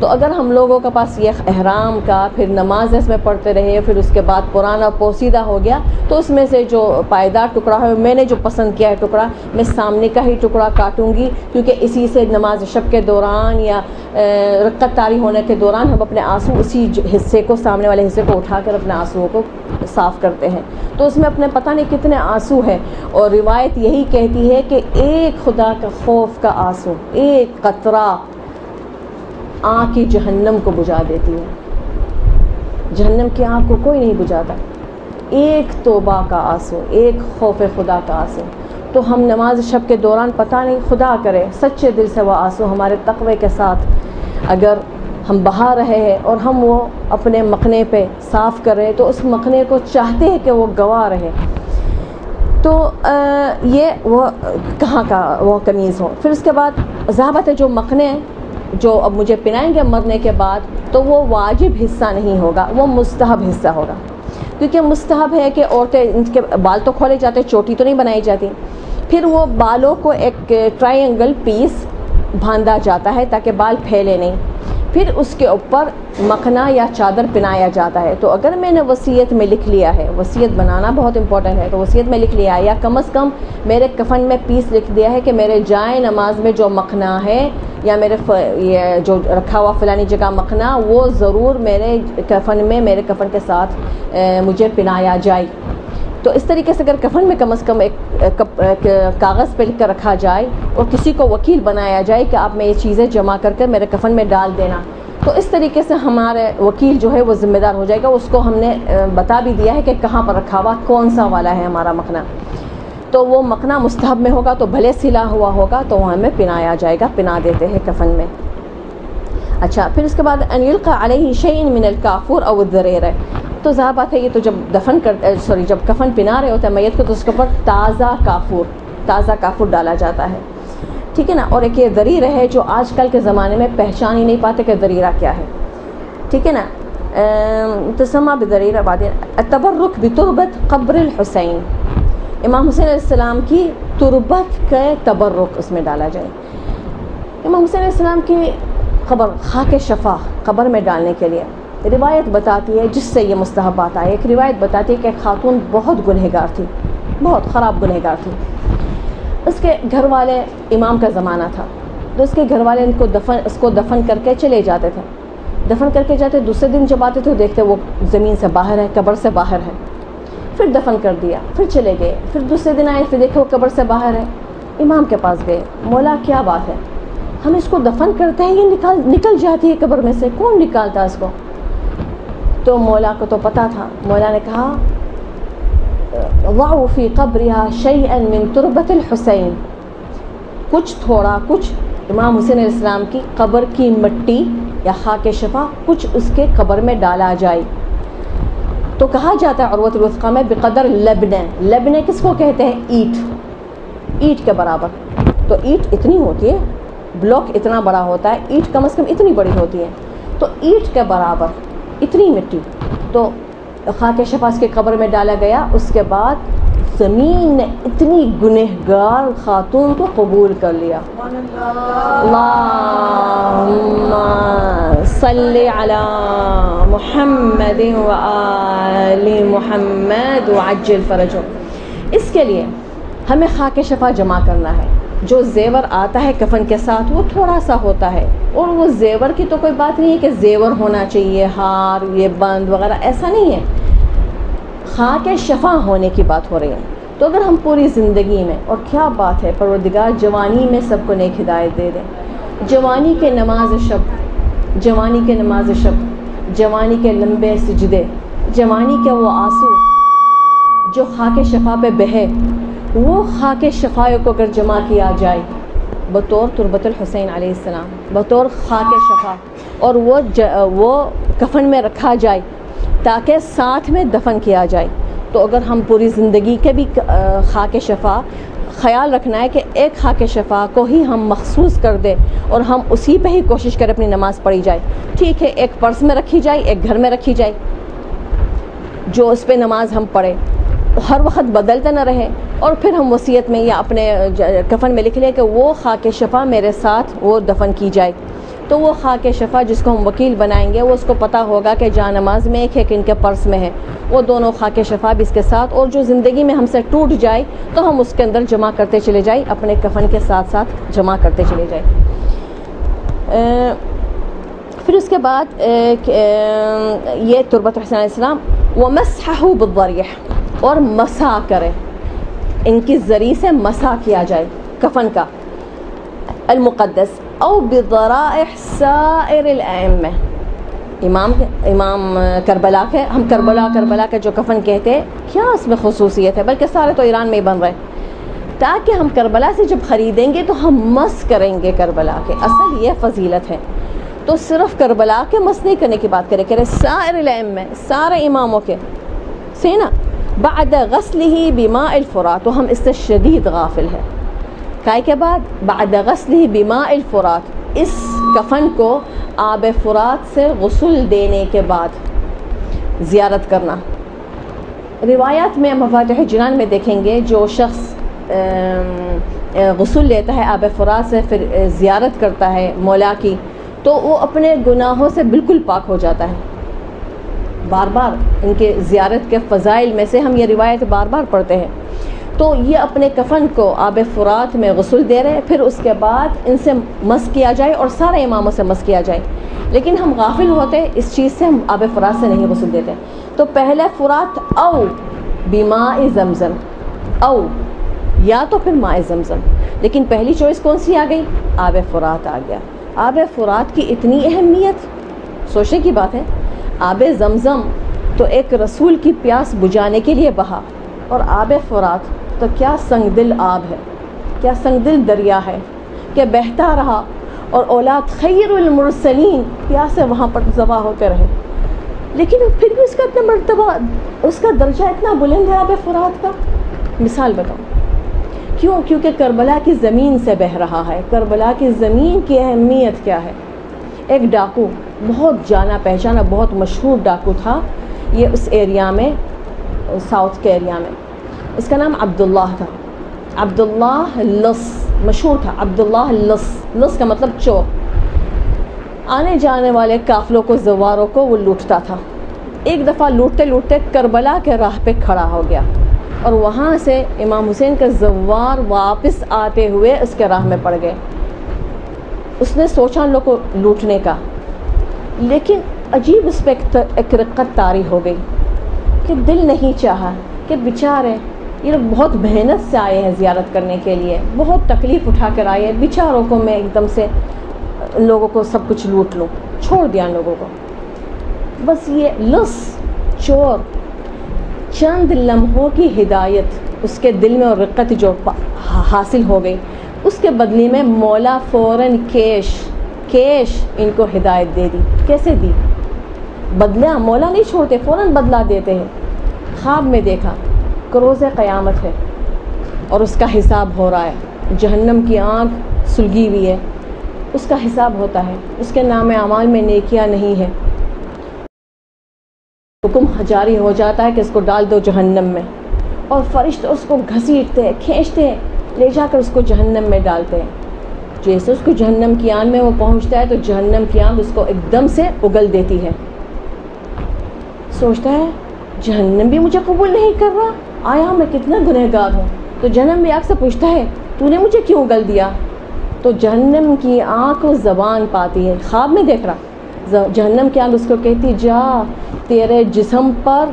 تو اگر ہم لوگوں کے پاس یہ احرام کا پھر نماز اس میں پڑھتے رہے پھر اس کے بعد پرانا پوسیدہ ہو گیا تو اس میں سے جو پائیدار ٹکڑا ہے میں نے جو پسند کیا ہے ٹکڑا میں سامنے کا ہی ٹکڑا کاٹوں گی کیونکہ اسی سے نماز شب کے دوران یا رکعت طاری ہونے کے دوران ہم اپنے آنسو اسی حصے کو سامنے والے حصے کو اٹھا کر اپنے آنسوؤں کو صاف کرتے ہیں. تو اس میں اپنے پتہ نہیں کتنے آنسو ہیں اور روایت یہی کہتی ہے کہ ایک خدا کا خوف کا آنسو ایک قطرہ آنکھ کی جہنم کو بجھا دیتی ہے. جہنم کی آنکھ کو کوئی نہیں بجھاتا. ایک توبہ کا آنسو ایک خوف خدا کا آنسو. تو ہم نماز شب کے دوران پتہ نہیں خدا کرے سچے دل سے وہ آنسو ہمارے تقوی کے ساتھ اگر ہم بہا رہے ہیں اور ہم وہ اپنے مخنے پہ صاف کر رہے ہیں تو اس مخنے کو چاہتے ہیں کہ وہ گواہ رہے. تو یہ وہ کہاں کا وہ قمیض ہو. پھر اس کے بعد ضابط ہے جو مخنے جو اب مجھے پہنائیں گے مرنے کے بعد تو وہ واجب حصہ نہیں ہوگا وہ مستحب حصہ ہوگا کیونکہ مستحب ہے کہ عورتیں ان کے بال تو کھولے جاتے چوٹی تو نہیں بنائی جاتی. پھر وہ بالوں کو ایک ٹرائنگل پیس باندھا جاتا ہے تاکہ بال پھیلے نہیں. پھر اس کے اوپر مکھنا یا چادر پہنایا جاتا ہے. تو اگر میں نے وصیت میں لکھ لیا ہے وصیت بنانا بہت امپورٹنٹ ہے تو وصیت میں لکھ لیا ہے یا کم از کم میرے کفن میں پیس لکھ دیا ہے کہ میرے جائے نماز میں جو مکھنا ہے یا میرے یہ جو رکھا ہوا فلانی جگہ مکھنا وہ ضرور میرے کفن میں میرے کفن کے ساتھ مجھے پہنایا جائے. تو اس طریقے سے اگر کفن میں کم از کم ایک کاغذ پہ لکھ کر رکھا جائے اور کسی کو وکیل بنایا جائے کہ آپ میں یہ چیزیں جمع کر کے میرے کفن میں ڈال دینا تو اس طریقے سے ہمارے وکیل جو ہے وہ ذمہ دار ہو جائے گا. اس کو ہم نے بتا بھی دیا ہے کہ کہاں پر رکھا ہوا کون سا والا ہے ہمارا مکھنا. تو وہ مکھنا مستحب میں ہوگا تو بھلے سلا ہوا ہوگا تو وہ ہمیں پہنایا جائے گا پہنا دیتے ہیں کفن میں. اچھا پھر اس کے بعد ان یلقى علیہ شیء من الکافور او الذریر. تو ظاہر بات ہے یہ تو جب جب کفن پہنا رہے ہوتے ہیں میت کو تو اس کے اوپر تازہ کافور ڈالا جاتا ہے. ٹھیک ہے نا. اور ایک یہ ذریر ہے جو آج کل کے زمانے میں پہچان ہی نہیں پاتے کہ ذریرہ کیا ہے. ٹھیک ہے نا. تسمى بذریرہ بعد التبرک بتربت قبر الحسین. امام حسین علیہ السلام کی تربت کا تبرک اس میں ڈالا جائے. امام حسین علیہ السلام کی قبر خاک شفا قبر میں ڈالنے کے لیے روایت بتاتی ہے جس سے یہ مستحبات آئے. ایک روایت بتاتی ہے کہ ایک خاتون بہت گنہگار تھی بہت خراب گنہگار تھی. اس کے گھر والے امام کا زمانہ تھا تو اس کے گھر والے اس کو دفن کر کے چلے جاتے تھے. دفن کر کے جاتے دوسرے دن جب آتے تھے دیکھتے وہ زمین سے باہر ہے قبر سے باہر ہے. پھر دفن کر دیا پھر چلے گئے. پھر دوسرے دن آئے پھر دیکھو وہ قبر سے باہر ہے. امام کے پاس گئے مولا کیا بات ہے ہم اس کو دفن کرتے ہیں یہ نکل جاتی ہے قبر میں سے کون نکالتا اس کو. تو مولا کو تو پتہ تھا. مولا نے کہا ضعوا فی قبرها شیئا من تربت الحسین. کچھ تھوڑا کچھ امام حسین علیہ السلام کی قبر کی مٹی یا خاک شفا کچھ اس کے قبر میں ڈالا جائے. تو کہا جاتا ہے عروۃ الوثقی میں بقدر لبنہ. لبنہ کس کو کہتے ہیں اینٹ کے برابر. تو اینٹ اتنی ہوتی ہے بلاک اتنا بڑا ہوتا ہے اینٹ کم از کم اتنی بڑی ہوتی ہے تو اینٹ کے برابر اتنی مٹی تو خاک شفاس کے قبر میں ڈالا گیا. اس کے بعد زمین نے اتنی گنہگار خاتون کو قبول کر لیا. اللہم صلی علی محمد و آل محمد وعجل فرجہ. اس کے لیے ہمیں خاک شفا جمع کرنا ہے. جو زیور آتا ہے کفن کے ساتھ وہ تھوڑا سا ہوتا ہے اور وہ زیور کی تو کوئی بات نہیں ہے کہ زیور ہونا چاہیے ہار یہ بند وغیرہ ایسا نہیں ہے. خاک شفا ہونے کی بات ہو رہی ہے. تو اگر ہم پوری زندگی میں اور کیا بات ہے پروردگار جوانی میں سب کو نیک ہدایت دے دیں. جوانی کے نماز شب جوانی کے لمبے سجدے جوانی کے وہ آنسو جو خاک شفا پہ بہے وہ خاک شفا کو اگر جمع کیا جائے بطور تربت الحسین علیہ السلام بطور خاک شفا اور وہ کفن میں رکھا جائے تاکہ ساتھ میں دفن کیا جائے. تو اگر ہم پوری زندگی کے بھی خاک شفا خیال رکھنا ہے کہ ایک خاک شفا کو ہی ہم مخصوص کر دیں اور ہم اسی پہ ہی کوشش کریں اپنی نماز پڑھی جائے. ٹھیک ہے ایک پرس میں رکھی جائے ایک گھر میں رکھی جائے جو اس پہ نماز ہم پڑھیں ہر وقت بدلتے نہ رہے. اور پھر ہم وصیت میں یا اپنے کفن میں لکھ لیں کہ وہ خاک شفا میرے ساتھ وہ دفن کی جائے. تو وہ خاک شفا جس کو ہم وکیل بنائیں گے وہ اس کو پتہ ہوگا کہ جان نماز میں ایک ہے کہ ان کے پرس میں ہے، وہ دونوں خاک شفا بھی اس کے ساتھ، اور جو زندگی میں ہم سے ٹوٹ جائے تو ہم اس کے اندر جمع کرتے چلے جائیں، اپنے کفن کے ساتھ ساتھ جمع کرتے چلے جائیں. پھر اس کے بعد یہ تربت حسین علیہ السلام ومسحہ بالضریح، اور مسح کرے، ان کی ذریعے سے مسح کیا جائے کفن کا المقدس، او بضرائح سائر الائمہ، امام کربلا کے، ہم کربلا کے جو کفن کہتے ہیں، کیا اس میں خصوصیت ہے، بلکہ سارے تو ایران میں ہی بن رہے، تاکہ ہم کربلا سے جب خریدیں گے تو ہم مس کریں گے کربلا کے. اصل یہ فضیلت ہے. تو صرف کربلا کے مس نہیں کرنے کی بات کرے، کہہ رہے سائر الائمہ، سارے اماموں کے سے نا. بعد غسلہ بماء الفرات، تو ہم اس سے شدید غافل ہیں. کائے کے بعد بعد غسلہ بماء الفرات، اس کفن کو آب فرات سے غسل دینے کے بعد زیارت کرنا. روایات میں مفاتیح جنان میں دیکھیں گے جو شخص غسل لیتا ہے آب فرات سے، پھر زیارت کرتا ہے مولا کی، تو وہ اپنے گناہوں سے بالکل پاک ہو جاتا ہے. بار بار ان کے زیارت کے فضائل میں سے ہم یہ روایت بار بار پڑھتے ہیں. تو یہ اپنے کفن کو آب فرات میں غسل دے رہے، پھر اس کے بعد ان سے مس کیا جائے اور سارے اماموں سے مس کیا جائے. لیکن ہم غافل ہوتے اس چیز سے، ہم آب فرات سے نہیں غسل دیتے. تو پہلے فرات او بماء زمزم، او یا تو پھر ماء زمزم، لیکن پہلی چوائس کون سی آ گئی؟ آب فرات آ گیا. آب فرات کی اتنی اہمیت، سوچنے کی بات ہے. آب زمزم تو ایک رسول کی پیاس بجھانے کے لیے بہا، اور آب فرات تو کیا سنگ دل آب ہے، کیا سنگ دل دریا ہے کہ بہتا رہا، اور اولاد خیر المرسلین پیاسے وہاں پر ذبح ہوتے رہے. لیکن پھر بھی اس کا اتنا مرتبہ، اس کا درجہ اتنا بلند ہے آب فرات کا. مثال بتاؤں کیوں؟ کیونکہ کربلا کی زمین سے بہہ رہا ہے. کربلا کی زمین کی اہمیت کیا ہے؟ ایک ڈاکو، بہت جانا پہچانا، بہت مشہور ڈاکو تھا یہ اس ایریا میں، ساؤتھ کے ایریا میں. اس کا نام عبداللہ تھا، عبداللہ لص، مشہور تھا عبداللہ لص. لص کا مطلب چور. آنے جانے والے قافلوں کو، زواروں کو وہ لوٹتا تھا. ایک دفعہ لوٹتے لوٹتے کربلا کے راہ پہ کھڑا ہو گیا، اور وہاں سے امام حسین کا زوار واپس آتے ہوئے اس کے راہ میں پڑ گئے. اس نے سوچا ان لوگ کو لوٹنے کا، لیکن عجیب اس پہ ایک رقت طاری ہو گئی کہ دل نہیں چاہا کہ بیچارے یہ لوگ بہت محنت سے آئے ہیں زیارت کرنے کے لیے، بہت تکلیف اٹھا کر آئے ہیں، بیچاروں کو میں ایک دم سے ان لوگوں کو سب کچھ لوٹ لوں. چھوڑ دیا ان لوگوں کو. بس یہ لص چور چند لمحوں کی ہدایت اس کے دل میں اور رقت جو حاصل ہو گئی، اس کے بدلے میں مولا فوراً کیش ان کو ہدایت دے دی. کیسے دی؟ بدلہ مولا نہیں چھوڑتے، فوراً بدلہ دیتے ہیں. خواب میں دیکھا کہ روز قیامت ہے اور اس کا حساب ہو رہا ہے، جہنم کی آنکھ سلگی ہوئی ہے، اس کا حساب ہوتا ہے، اس کے نام اعمال میں نیکیاں نہیں ہے. حکم جاری ہو جاتا ہے کہ اس کو ڈال دو جہنم میں، اور فرشتے اس کو گھسیٹتے ہیں، کھینچتے ہیں، لے جا کر اس کو جہنم میں ڈالتے ہیں. جیسے اس کو جہنم کی آگ میں وہ پہنچتا ہے تو جہنم کی آگ اس کو ایک دم سے اگل دیتی ہے. سوچتا ہے جہنم بھی مجھے قبول نہیں کر رہا، آیا میں کتنا گنہگار ہوں. تو جہنم بھی آگ سے پوچھتا ہے تو نے مجھے کیوں اگل دیا؟ تو جہنم کی آنکھ زبان پاتی ہے، خواب میں دیکھ رہا. جہنم کی آنکھ اس کو کہتی جا، تیرے جسم پر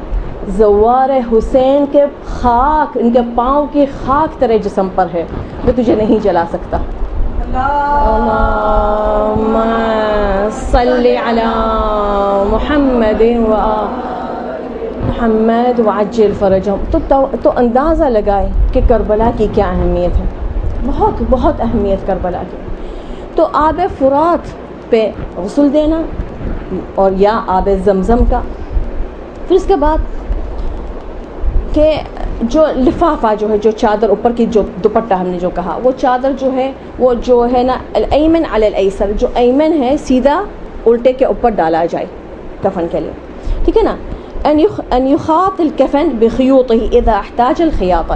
زوار حسین کے خاک، ان کے پاؤں کی خاک تیرے جسم پر ہے، میں تجھے نہیں جلا سکتا. اللہم صلی علی محمد و محمد وعجل فرجہم. تو اندازہ لگائے کہ کربلا کی کیا اہمیت ہے. بہت بہت اہمیت کربلا کی. تو آب فرات پہ غسل دینا اور یا آب زمزم کا. پھر اس کے بعد کہ جو لفافہ جو ہے، جو چادر اوپر کی جو دوپٹہ ہم نے جو کہا، وہ چادر جو ہے وہ جو ہے نا الایمن علی الایسر، جو ایمن ہے سیدھا الٹے کے اوپر ڈالا جائے کفن کے لیے، ٹھیک ہے نا. ان یخاط الکفن بخیوطہ اذا احتاج الخیاطہ.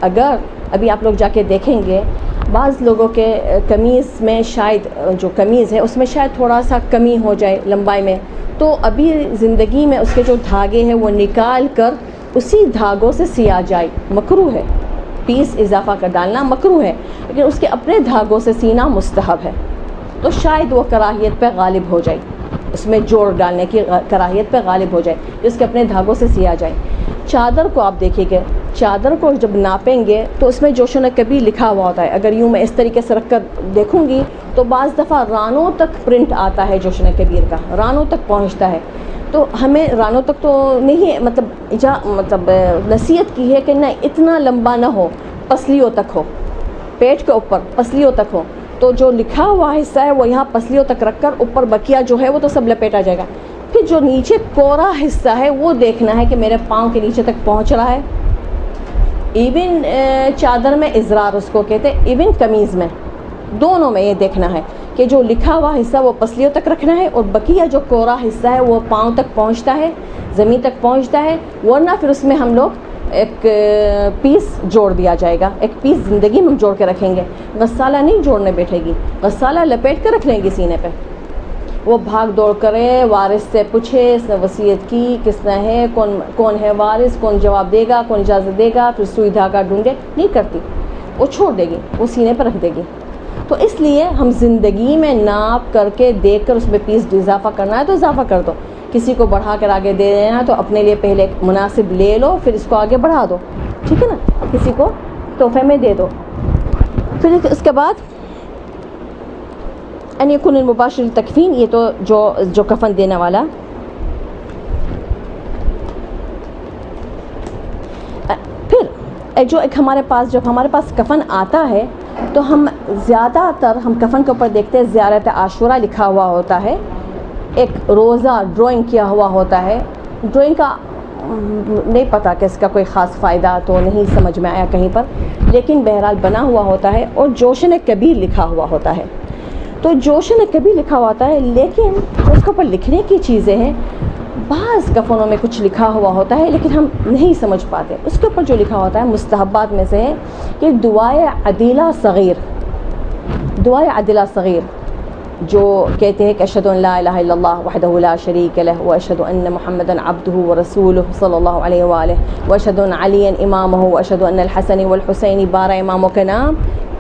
اگر ابھی آپ لوگ جا کے دیکھیں گے بعض لوگوں کے قمیض میں شاید جو قمیض ہے اس میں شاید تھوڑا سا کمی ہو جائے لمبائی میں، تو ابھی زندگی میں اس کے جو دھاگے ہیں وہ نکال کر اسی دھاگوں سے سیا جائے، مکروہ ہے. پیس اضافہ کر ڈالنا مکروہ ہے، لیکن اس کے اپنے دھاگوں سے سینا مستحب ہے. تو شاید وہ کراہیت پہ غالب ہو جائے، اس میں جوڑ ڈالنے کی کراہیت پہ غالب ہو جائے، اس کے اپنے دھاگوں سے سیا جائے. چادر کو آپ دیکھیے گے، چادر کو جب ناپیں گے تو اس میں جوشن کبھی لکھا ہوا ہوتا ہے. اگر یوں میں اس طریقے سے رکھ کر دیکھوں گی تو بعض دفعہ رانوں تک پرنٹ آتا ہے جوشن کبیر کا، رانوں تک پہنچتا ہے. تو ہمیں رانوں تک تو نہیں، مطلب نصیحت کی ہے کہ نہ اتنا لمبا نہ ہو، پسلیوں تک ہو، پیٹ کے اوپر پسلیوں تک ہو. تو جو لکھا ہوا حصہ ہے وہ یہاں پسلیوں تک رکھ کر اوپر بقیہ جو ہے وہ تو سب لپیٹا جائے گا. پھر جو نیچے کوڑا حصہ ہے وہ دیکھنا ہے کہ میرے پاؤں کے نیچے تک پہنچ رہا ہے. ایون چادر میں ازرار اس کو کہتے ہیں، ایون قمیض میں، دونوں میں یہ دیکھنا ہے کہ جو لکھا ہوا حصہ وہ پسلیوں تک رکھنا ہے اور بقیہ جو کوڑا حصہ ہے وہ پاؤں تک پہنچتا ہے، زمین تک پہنچتا ہے. ورنہ پھر اس میں ہم لوگ ایک پیس جوڑ دیا جائے گا، ایک پیس زندگی میں ہم جوڑ کے رکھیں گے. غسالہ نہیں جوڑنے بیٹھے گی، غسالہ لپیٹ کے رکھ لیں گی سینے پہ. وہ بھاگ دوڑ کرے، وارث سے پوچھے اس نے وصیت کی کس نے ہے، کون ہے وارث، کون جواب دے گا، کون اجازت دے گا، پھر سوئی دھاگا ڈھونڈے، نہیں کرتی. وہ چھوڑ دے گی، وہ سینے پہ رکھ دے گی. تو اس لیے ہم زندگی میں ناپ کر کے دیکھ کر اس میں پیس اضافہ کرنا ہے تو اضافہ کر دو. کسی کو بڑھا کر آگے دے دینا تو اپنے لیے پہلے مناسب لے لو، پھر اس کو آگے بڑھا دو، ٹھیک ہے نا. کسی کو تحفے میں دے دو. پھر اس کے بعد ان یکون المباشر التکفین، یہ تو جو کفن دینے والا. پھر جو ایک ہمارے پاس جب ہمارے پاس کفن آتا ہے تو ہم زیادہ تر ہم کفن کے اوپر دیکھتے ہیں زیارت عاشورہ لکھا ہوا ہوتا ہے، ایک روزہ ڈرائنگ کیا ہوا ہوتا ہے. ڈرائنگ کا نہیں پتہ کہ اس کا کوئی خاص فائدہ تو نہیں سمجھ میں آیا کہیں پر، لیکن بہرحال بنا ہوا ہوتا ہے اور جوشن کبیر لکھا ہوا ہوتا ہے. تو جوشن کبیر لکھا ہوا ہوتا ہے، لیکن اس کے اوپر لکھنے کی چیزیں ہیں. بعض کفنوں میں کچھ لکھا ہوا ہوتا ہے لیکن ہم نہیں سمجھ پاتے. اس کے اوپر جو لکھا ہوتا ہے مستحبات میں سے ہے کہ دعائے عدیلہ صغیر، دعائے عدیلہ صغیر جو کہتے ہیں کہ اشہد ان لا الہ الا اللہ وحدہ لا شریک لہ واشہد ان محمدا عبدہ ورسولہ صلی اللہ علیہ وآلہ واشہد ان علیٰ امامہ واشہد ان الحسن والحسین بارہ اماموں کا نام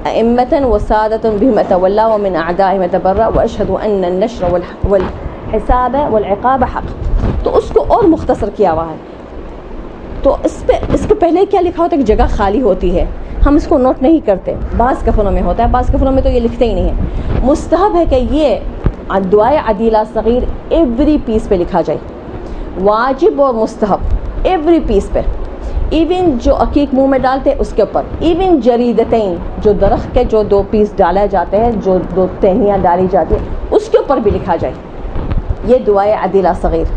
ائمة وسادة بهم اتولى ومن اعدائهم اتبرأ واشهد ان النشر والحساب والعقاب حق. تو اس کو اور مختصر کیا ہوا ہے. تو اس کے پہلے کیا لکھا ہوتا ہے، ایک جگہ خالی ہوتی ہے، ہم اس کو نوٹ نہیں کرتے. بعض کفنوں میں ہوتا ہے، بعض کفنوں میں تو یہ لکھتے ہی نہیں ہے. مستحب ہے کہ یہ دعائے عدیلہ صغیر ایوری پیس پہ لکھا جائے، واجب اور مستحب ایوری پیس پہ. ایون جو عقیق منہ میں ڈالتے اس کے اوپر، ایون جریدتین جو درخت کے جو 2 پیس ڈالے جاتے ہیں، جو 2 ٹہنیاں ڈالی جاتی ہیں، اس کے اوپر بھی لکھا جائے یہ دعائے عدیلہ صغیر.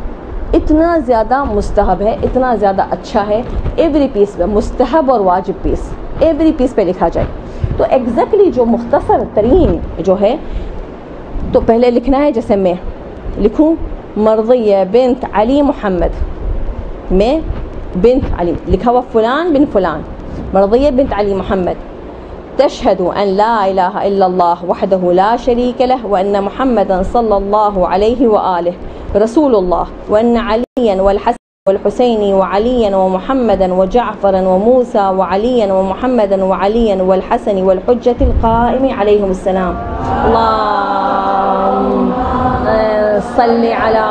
اتنا زیادہ مستحب ہے، اتنا زیادہ اچھا ہے. ایوری پیس پہ مستحب اور واجب پیس ایوری پیس پہ لکھا جائے. تو ایگزیکٹلی جو مختصر ترین جو ہے تو پہلے لکھنا ہے، جیسے میں لکھوں مرضیہ بنت علی محمد، میں بنت علی لکھا ہوا فلان بن فلان، مرضیہ بنت علی محمد، تشہد ان لا الہ الا اللہ وحدہ لا شریک لہ وان محمدا صلی اللہ علیہ وآلہ رسول اللہ وان علیا والحسن والحسین وعلیا ومحمدا وجعفرا وموسى وعلیا ومحمدا وعلیا والحسن والحجة القائم علیہم السلام. اللہم صلی علی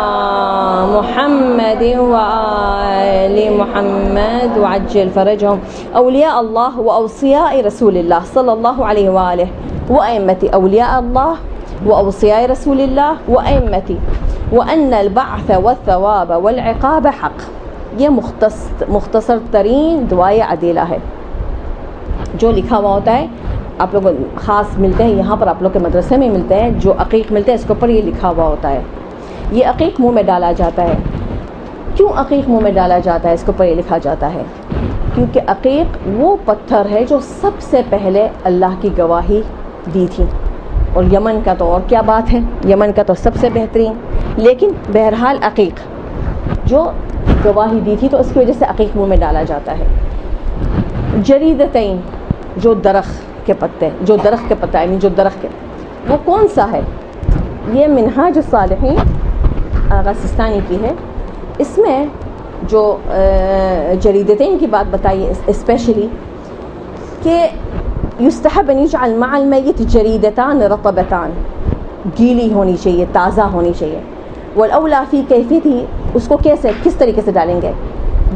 محمد وآل محمد وعجل فرجهم. اولیاء اللہ واوصیاء رسول اللہ صلی اللہ علیہ وآلہ وائمتی اولیاء اللہ واوصیاء رسول اللہ وائمتی وان البعث والثواب والعقاب حق. یہ مختصر ترین دعائے عدیلہ ہے جو لکھا ہوا ہوتا ہے. آپ لوگ خاص ملتے ہیں یہاں پر، آپ لوگ کے مدرسے میں ملتے ہیں، جو عقیق ملتے ہیں اس کے اوپر یہ لکھا ہوا ہوتا ہے. یہ عقیق منہ میں ڈالا جاتا ہے. کیوں عقیق منہ میں ڈالا جاتا ہے، اس کے اوپر یہ لکھا جاتا ہے کیونکہ عقیق وہ پتھر ہے جو سب سے پہلے اللہ کی گواہی دی تھی. اور یمن کا تو اور کیا بات ہے، یمن کا تو سب سے بہترین. لیکن بہرحال عقیق جو گواہی دی تھی تو اس کی وجہ سے عقیق منہ میں ڈالا جاتا ہے۔ جریدتین جو درخت کے پتے، جو درخت کے پتہ یعنی جو درخت کے، وہ کون سا ہے؟ یہ منہاج الصالحین آغا سستانی کی ہے۔ اس میں جو جریدتین کی بات بتائی ہے اسپیشلی کہ یستحب ان یجعل مع المیت جریدتان رطبتان، گیلی ہونی چاہیے، تازہ ہونی چاہیے۔ والاولا فی کیفیتی، اس کو کیسے کس طریقے سے ڈالیں گے؟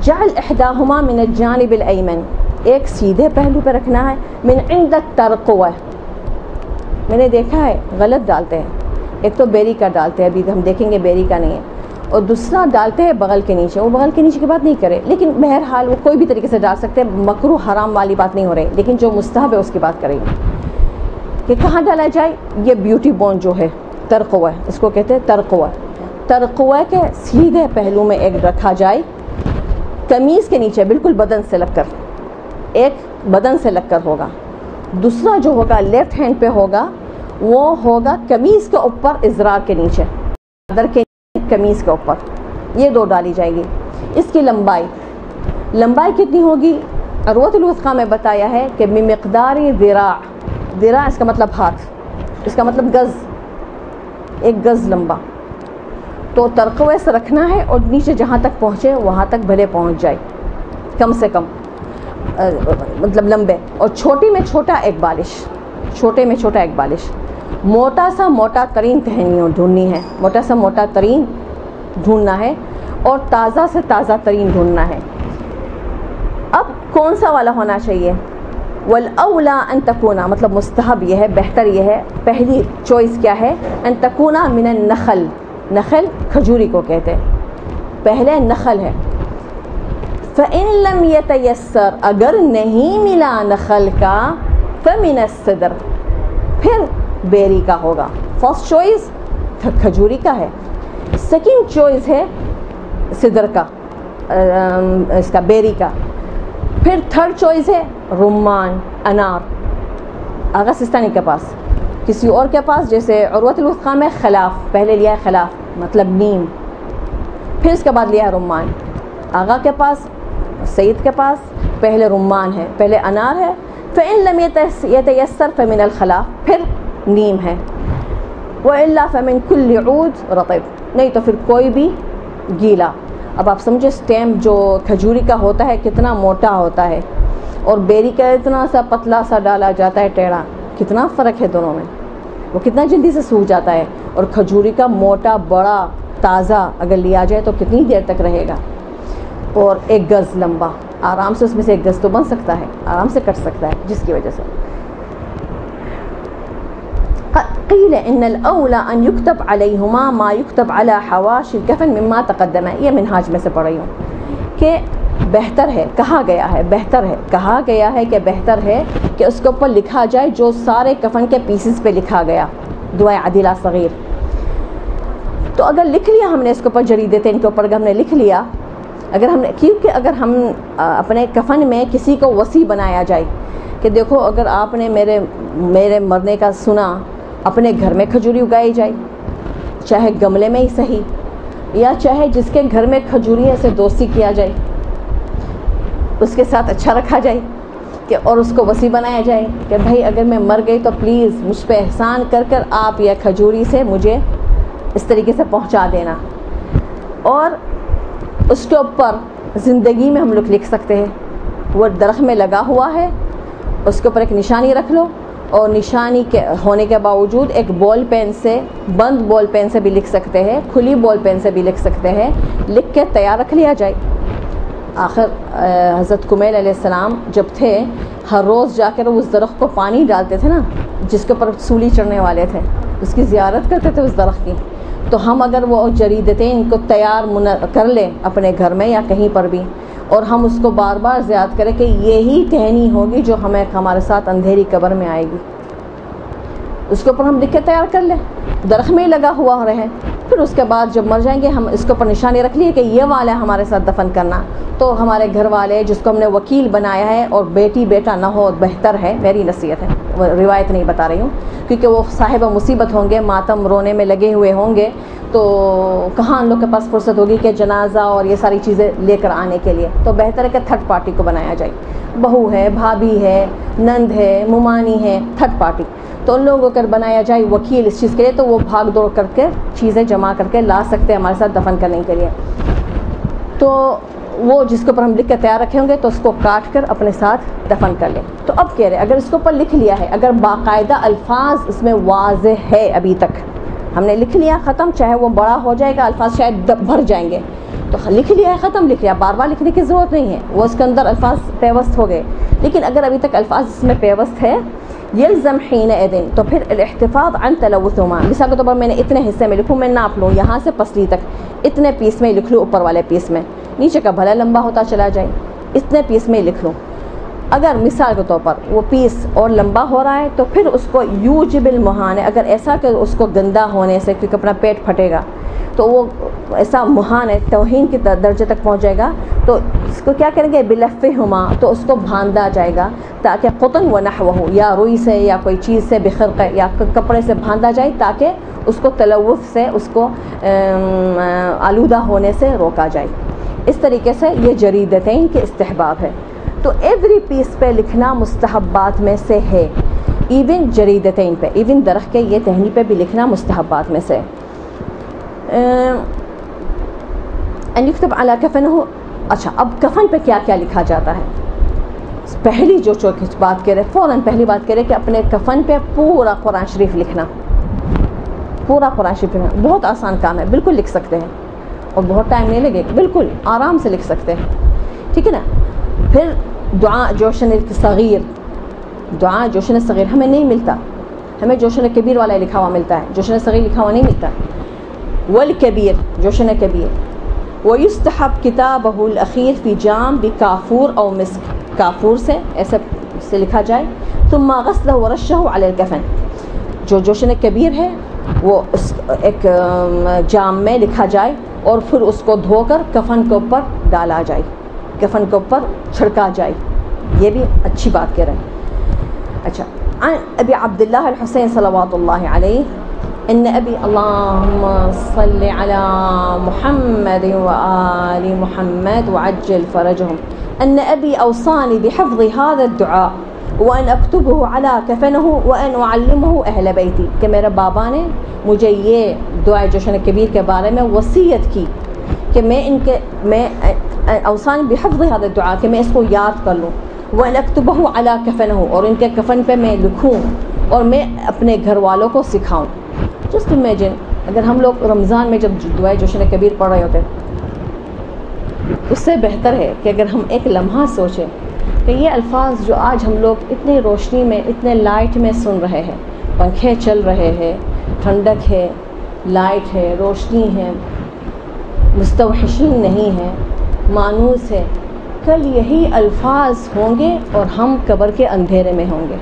جعل احداہما من الجانب الایمن، ایک سیدھے پہلو پہ رکھنا ہے، من عند الترقوہ، میں نے دیکھا ہے غلط ڈالتے ہیں، ایک تو بیری کا ڈالتے ہیں، ابھی ہم دیکھیں گے بیری کا نہیں ہے، اور دوسرا ڈالتے ہیں بغل کے نیچے، وہ بغل کے نیچے کی بات نہیں کرے، لیکن بہرحال وہ کوئی بھی طریقے سے ڈال سکتے ہیں، مکروہ حرام والی بات نہیں ہو رہی، لیکن جو مستحب ہے اس کی بات کریں گے کہ کہاں ڈالا جائے۔ یہ بیوٹی بون جو ہے ترقوہ، اس کو کہتے ہیں ترقوہ، ترقوہ کے سیدھے پہلو میں ایک رکھا جائے، قمیص کے نیچے بالکل بدن سے لگ کر، ایک بدن سے لگ کر ہوگا، دوسرا جو ہوگا لیفٹ ہینڈ پہ ہوگا، وہ ہوگا قمیص کے اوپر ازرار کے نیچے، چادر کے قمیص کے اوپر، یہ دو ڈالی جائے گی۔ اس کی لمبائی کتنی ہوگی؟ عروۃ الوثقیٰ میں بتایا ہے کہ بمقدار ذراع، ذراع اس کا مطلب ہاتھ، اس کا مطلب گز، ایک گز لمبا، تو ترقوے سے رکھنا ہے اور نیچے جہاں تک پہنچے وہاں تک بھلے پہنچ جائے، کم سے کم مطلب لمبے، اور چھوٹی میں چھوٹا ایک بالش، چھوٹے میں چھوٹا ایک بالش، موٹا سا موٹا ترین ٹہنی ڈھونڈنی ہے، موٹا سا موٹا ترین ڈھونڈنا ہے، اور تازہ سے تازہ ترین ڈھونڈنا ہے۔ اب کون سا والا ہونا چاہیے؟ والاولا ان تکونا، مطلب مستحب یہ ہے، بہتر یہ ہے، پہلی چوائس کیا ہے؟ ان تکونا من النخل، نخل کھجوری کو کہتے ہیں، پہلے نخل ہے۔ فَإِن لَمْ يَتَيَسَّرْ، اگر نہیں ملا نخل کا، فَمِنَ الصِّدْر، پھر بیری کا ہوگا۔ فرسٹ چوائس کھجوری کا ہے، سیکنڈ چوائس ہے صدر کا، اس کا بیری کا، پھر تھرڈ چوائس ہے رمان، انار۔ آغا سستانی کے پاس، کسی اور کے پاس جیسے عروۃ الوثقیٰ میں خلاف، پہلے لیا ہے خلاف مطلب نیم، پھر اس کے بعد لیا ہے رمان۔ آغا کے پاس، سید کے پاس پہلے رمان ہے، پہلے انار ہے، فَإِن لَمْ يَتَيَسَّرْ فَمِنَ الْخَلَافِ، پھر نیم ہے، وَإِلَّا فَمِنْ كُلِّ عُودٍ رَطِبٍ، نہیں تو پھر کوئی بھی گیلا۔ اب آپ سمجھے سٹیم جو کھجوری کا ہوتا ہے کتنا موٹا ہوتا ہے، اور بیری کا اتنا سا پتلا سا ڈالا جاتا ہے ٹیڑھا، کتنا فرق ہے دونوں میں، وہ کتنا جلدی سے سوکھ جاتا ہے، اور کھجوری کا موٹا بڑا تازہ اگر لیا جائے تو کتنی دیر تک رہے گا، اور ایک گز لمبا، آرام سے اس میں سے ایک گز تو بن سکتا ہے، آرام سے کٹ سکتا ہے، جس کی وجہ سے قیل ان الاولی ان یکتب علیہما ما یکتب علی حواشی الکفن مما تقدم، یہ منہاج میں سے پڑھ رہی ہوں کہ بہتر ہے، کہا گیا ہے، بہتر ہے، کہا گیا ہے کہ بہتر ہے کہ اس کے اوپر لکھا جائے جو سارے کفن کے پیسز پہ لکھا گیا، دعائے عدیلہ صغیر۔ تو اگر لکھ لیا ہم نے اس کے اوپر، جریدتین کے اوپر اگر ہم نے لکھ لیا، اگر ہم نے، کیونکہ اگر ہم اپنے کفن میں کسی کو وصی بنایا جائے کہ دیکھو اگر آپ نے میرے مرنے کا سنا، اپنے گھر میں کھجوری اگائی جائے، چاہے گملے میں ہی صحیح، یا چاہے جس کے گھر میں کھجوری ہے سے دوستی کیا جائے، اس کے ساتھ اچھا رکھا جائے کہ، اور اس کو وصی بنایا جائے کہ بھائی اگر میں مر گئی تو پلیز مجھ پہ احسان کر کر آپ یہ کھجوری سے مجھے اس طریقے سے پہنچا دینا، اور اس کے اوپر زندگی میں ہم لوگ لکھ سکتے ہیں، وہ درخت میں لگا ہوا ہے، اس کے اوپر ایک نشانی رکھ لو، اور نشانی کے ہونے کے باوجود ایک بال پین سے، بند بال پین سے بھی لکھ سکتے ہیں، کھلی بال پین سے بھی لکھ سکتے ہیں، لکھ کے تیار رکھ لیا جائے۔ آخر حضرت کمیل علیہ السلام جب تھے، ہر روز جا کر اس درخت کو پانی ڈالتے تھے نا، جس کے اوپر سولی چڑھنے والے تھے، اس کی زیارت کرتے تھے اس درخت کی۔ تو ہم اگر وہ جریدتین کو تیار کر لیں اپنے گھر میں یا کہیں پر بھی، اور ہم اس کو بار بار یاد کریں کہ یہی ٹہنی ہوگی جو ہمارے ساتھ اندھیری قبر میں آئے گی، اس کے اوپر ہم لکھ کے تیار کر لیں، درخت میں ہی لگا ہوا رہے، پھر اس کے بعد جب مر جائیں گے ہم اس کے اوپر نشانی رکھ لیے کہ یہ والا ہمارے ساتھ دفن کرنا، تو ہمارے گھر والے جس کو ہم نے وکیل بنایا ہے، اور بیٹی بیٹا نہ ہو بہتر ہے، میری نصیحت ہے، وہ روایت نہیں بتا رہی ہوں، کیونکہ وہ صاحب مصیبت ہوں گے، ماتم رونے میں لگے ہوئے ہوں گے، تو کہاں ان لوگ کے پاس فرصت ہوگی کہ جنازہ اور یہ ساری چیزیں لے کر آنے کے لیے. تو بہتر ہے کہ تھرڈ پارٹی کو بنایا جائے. بہو ہے, بھابھی ہے, نند ہے, ممانی ہے, تھرڈ پارٹی. تو ان لوگوں کو اگر بنایا جائے وکیل اس چیز کے لیے, تو وہ بھاگ دوڑ کر کے چیزیں جمع کر کے لا سکتے ہیں ہمارے ساتھ دفن کرنے کے لیے. تو وہ جس کے اوپر ہم لکھ کے تیار رکھے ہوں گے تو اس کو کاٹ کر اپنے ساتھ دفن کر لیں. تو اب کہہ رہے اگر اس کے اوپر لکھ لیا ہے, اگر باقاعدہ الفاظ اس میں واضح ہے, ابھی تک ہم نے لکھ لیا ختم, چاہے وہ بڑا ہو جائے گا الفاظ شاید بھر جائیں گے, تو لکھ لیا ہے ختم, لکھ لیا, بار بار لکھنے کی ضرورت نہیں ہے, وہ اس کے اندر الفاظ پیوست ہو گئے. لیکن اگر ابھی تک الفاظ اس میں پیوست ہے, یلزم حینئذ, تو پھر الاحتفاظ عن تلوثهما. مثال کے طور پر میں نے اتنے حصے میں لکھوں, میں ناپ لوں یہاں سے پسلی تک, اتنے پیس میں لکھ لوں, اوپر والے پیس میں, نیچے کا بھلا لمبا ہوتا چلا جائے, اتنے پیس میں لکھ لوں. اگر مثال کے طور پر وہ پیس اور لمبا ہو رہا ہے تو پھر اس کو یوجب المہانہ, اگر ایسا کہ اس کو گندا ہونے سے, کیونکہ اپنا پیٹ پھٹے گا, تو وہ ایسا مہان ہے, توہین کے درجے تک پہنچ جائے گا, تو اس کو کیا کریں گے, بلفہما, تو اس کو باندھا جائے گا, تاکہ قطن و نحوہ, یا روئی سے یا کوئی چیز سے, بخرقہ یا کپڑے سے باندھا جائے, تاکہ اس کو تلوث سے, اس کو آلودہ ہونے سے روکا جائے. اس طریقے سے یہ جریدتین کے استحباب ہے. تو ایوری پیس پہ لکھنا مستحبات میں سے ہے, ایون جریدتین پہ, ایون درخت کے یہ ٹہنی پہ بھی لکھنا مستحبات میں سے. ان یکتب علی کفنہ. اچھا, اب کفن پہ کیا کیا لکھا جاتا ہے؟ پہلی جو بات کہہ رہے, فوراً پہلی بات کہہ رہے کہ اپنے کفن پہ پورا قرآن شریف لکھنا, پورا قرآن شریف لکھنا. بہت آسان کام ہے, بالکل لکھ سکتے ہیں, اور بہت ٹائم نہیں لگے, بالکل آرام سے لکھ سکتے ہیں, ٹھیک ہے نا. پھر دعا جوشن صغیر, دعا جوشن صغیر ہمیں نہیں ملتا, ہمیں جوشن کبیر والا لکھا ہوا ملتا ہے, جوشن صغیر لکھا ہوا نہیں ملتا. والکبیر, جوشن کبیر. ویستحب کتابہ الاخیر فی جام بکافور او مسک, کافور سے ایسے سے لکھا جائے. ثم غسلہ ورشہ علی الکفن, جو جوشن کبیر ہے وہ اس ایک جام میں لکھا جائے, اور پھر اس کو دھو کر کفن کے اوپر ڈالا جائے, کفن کے اوپر چھڑکا جائے. یہ بھی اچھی بات کہہ رہے ہیں. اچھا, عن ابی عبداللہ الحسین صلوات اللہ علیہ ان ابی, اللہم صل علی محمد وآل محمد وعجل فرجهم, ان ابی اوصانی بحفظ هذا الدعاء وان اکتبه على کفنه وان اعلمه اہل بیتی, کہ میرے بابا نے مجھے یہ دعائے جوشن کبیر کے بارے میں وصیت کی کہ میں اوصانی بحفظ هذا الدعاء, کہ میں اس کو یاد کر لوں, وان اکتبه على کفنه, اور ان کے کفن پہ میں لکھوں, اور میں اپنے گھر والوں کو سکھاؤں. جسٹ امیجن, اگر ہم لوگ رمضان میں جب دعائے جوشن کبیر پڑھ رہے ہوتے, اس سے بہتر ہے کہ اگر ہم ایک لمحہ سوچیں کہ یہ الفاظ جو آج ہم لوگ اتنی روشنی میں, اتنے لائٹ میں سن رہے ہیں, پنکھے چل رہے ہیں, ٹھنڈک ہے, لائٹ ہے, روشنی ہے, مستوحشین نہیں ہے, مانوس ہے, کل یہی الفاظ ہوں گے اور ہم قبر کے اندھیرے میں ہوں گے.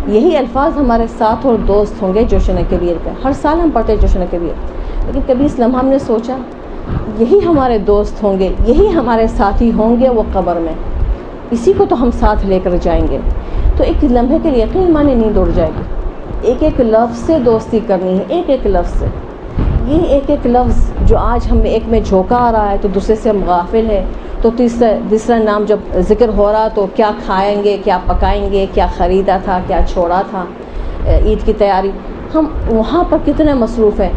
یہی الفاظ ہمارے ساتھ اور دوست ہوں گے جوشن کبیر پہ. ہر سال ہم پڑھتے ہیں جوشن کبیر, لیکن کبھی اس لمحہ ہم نے سوچا یہی ہمارے دوست ہوں گے, یہی ہمارے ساتھی ہوں گے وہ قبر میں, اسی کو تو ہم ساتھ لے کر جائیں گے. تو ایک لمحے کے لیے یقین مانے نیند اڑ جائے گی. ایک ایک لفظ سے دوستی کرنی ہے, ایک ایک لفظ سے. یہ ایک ایک لفظ جو آج ہم ایک میں جھونکا آ رہا ہے تو دوسرے سے ہم غافل ہے, تو تیسرا نام جب ذکر ہو رہا تو کیا کھائیں گے, کیا پکائیں گے, کیا خریدا تھا, کیا چھوڑا تھا, عید کی تیاری, ہم وہاں پر کتنے مصروف ہیں.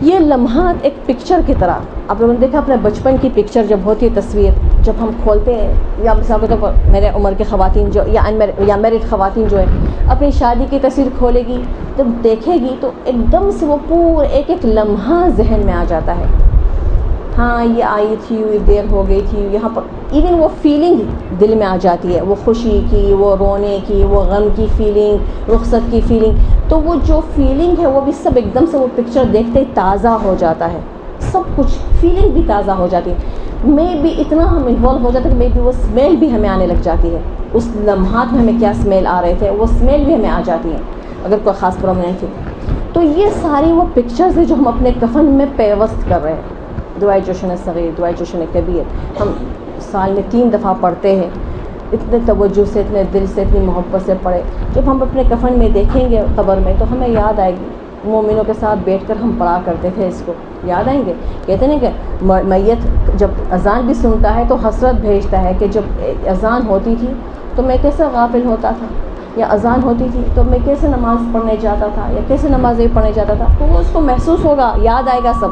یہ لمحات ایک پکچر کی طرح, آپ لوگوں نے دیکھا اپنے بچپن کی پکچر جب ہوتی ہے, تصویر جب ہم کھولتے ہیں, یا مثال کے طور پر میرے عمر کے خواتین جو یا میرڈ خواتین جو ہے اپنی شادی کی تصویر کھولے گی, جب دیکھے گی تو ایک دم سے وہ پورا ایک ایک لمحہ ذہن میں آ جاتا ہے. ہاں یہ آئی تھی, دیر ہو گئی تھی, یہاں پر ایون وہ فیلنگ دل میں آ جاتی ہے, وہ خوشی کی, وہ رونے کی, وہ غم کی فیلنگ, رخصت کی فیلنگ. تو وہ جو فیلنگ ہے وہ بھی سب ایک دم سے وہ پکچر دیکھتے ہی تازہ ہو جاتا ہے, سب کچھ فیلنگ بھی تازہ ہو جاتی ہے. میں بھی اتنا ہم انوالو ہو جاتے ہیں کہ میں بھی وہ اسمیل بھی ہمیں آنے لگ جاتی ہے. اس لمحات میں ہمیں کیا اسمیل آ رہے تھے وہ اسمیل بھی ہمیں آ جاتی ہے اگر کوئی خاص پروگرام تھی. تو یہ ساری وہ پکچرز ہیں جو ہم اپنے کفن میں پیوست کر رہے ہیں. دعائے جوشن صغیر, دعائے جوشن کبیر ہم سال میں 3 دفعہ پڑھتے ہیں, اتنے توجہ سے, اتنے دل سے, اتنی محبت سے پڑھے. جب ہم اپنے کفن میں دیکھیں گے قبر میں تو ہمیں یاد آئے گی مومنوں کے ساتھ بیٹھ کر ہم پڑھا کرتے تھے اس کو. یاد آئیں گے؟ کہتے ہیں کہ میت جب اذان بھی سنتا ہے تو حسرت بھیجتا ہے کہ جب اذان ہوتی تھی تو میں کیسے غافل ہوتا تھا، یا اذان ہوتی تھی تو میں کیسے نماز پڑھنے جاتا تھا، یا کیسے نمازیں پڑھنے جاتا تا. تو وہ اس کو محسوس ہوگا، یاد آئے گا سب.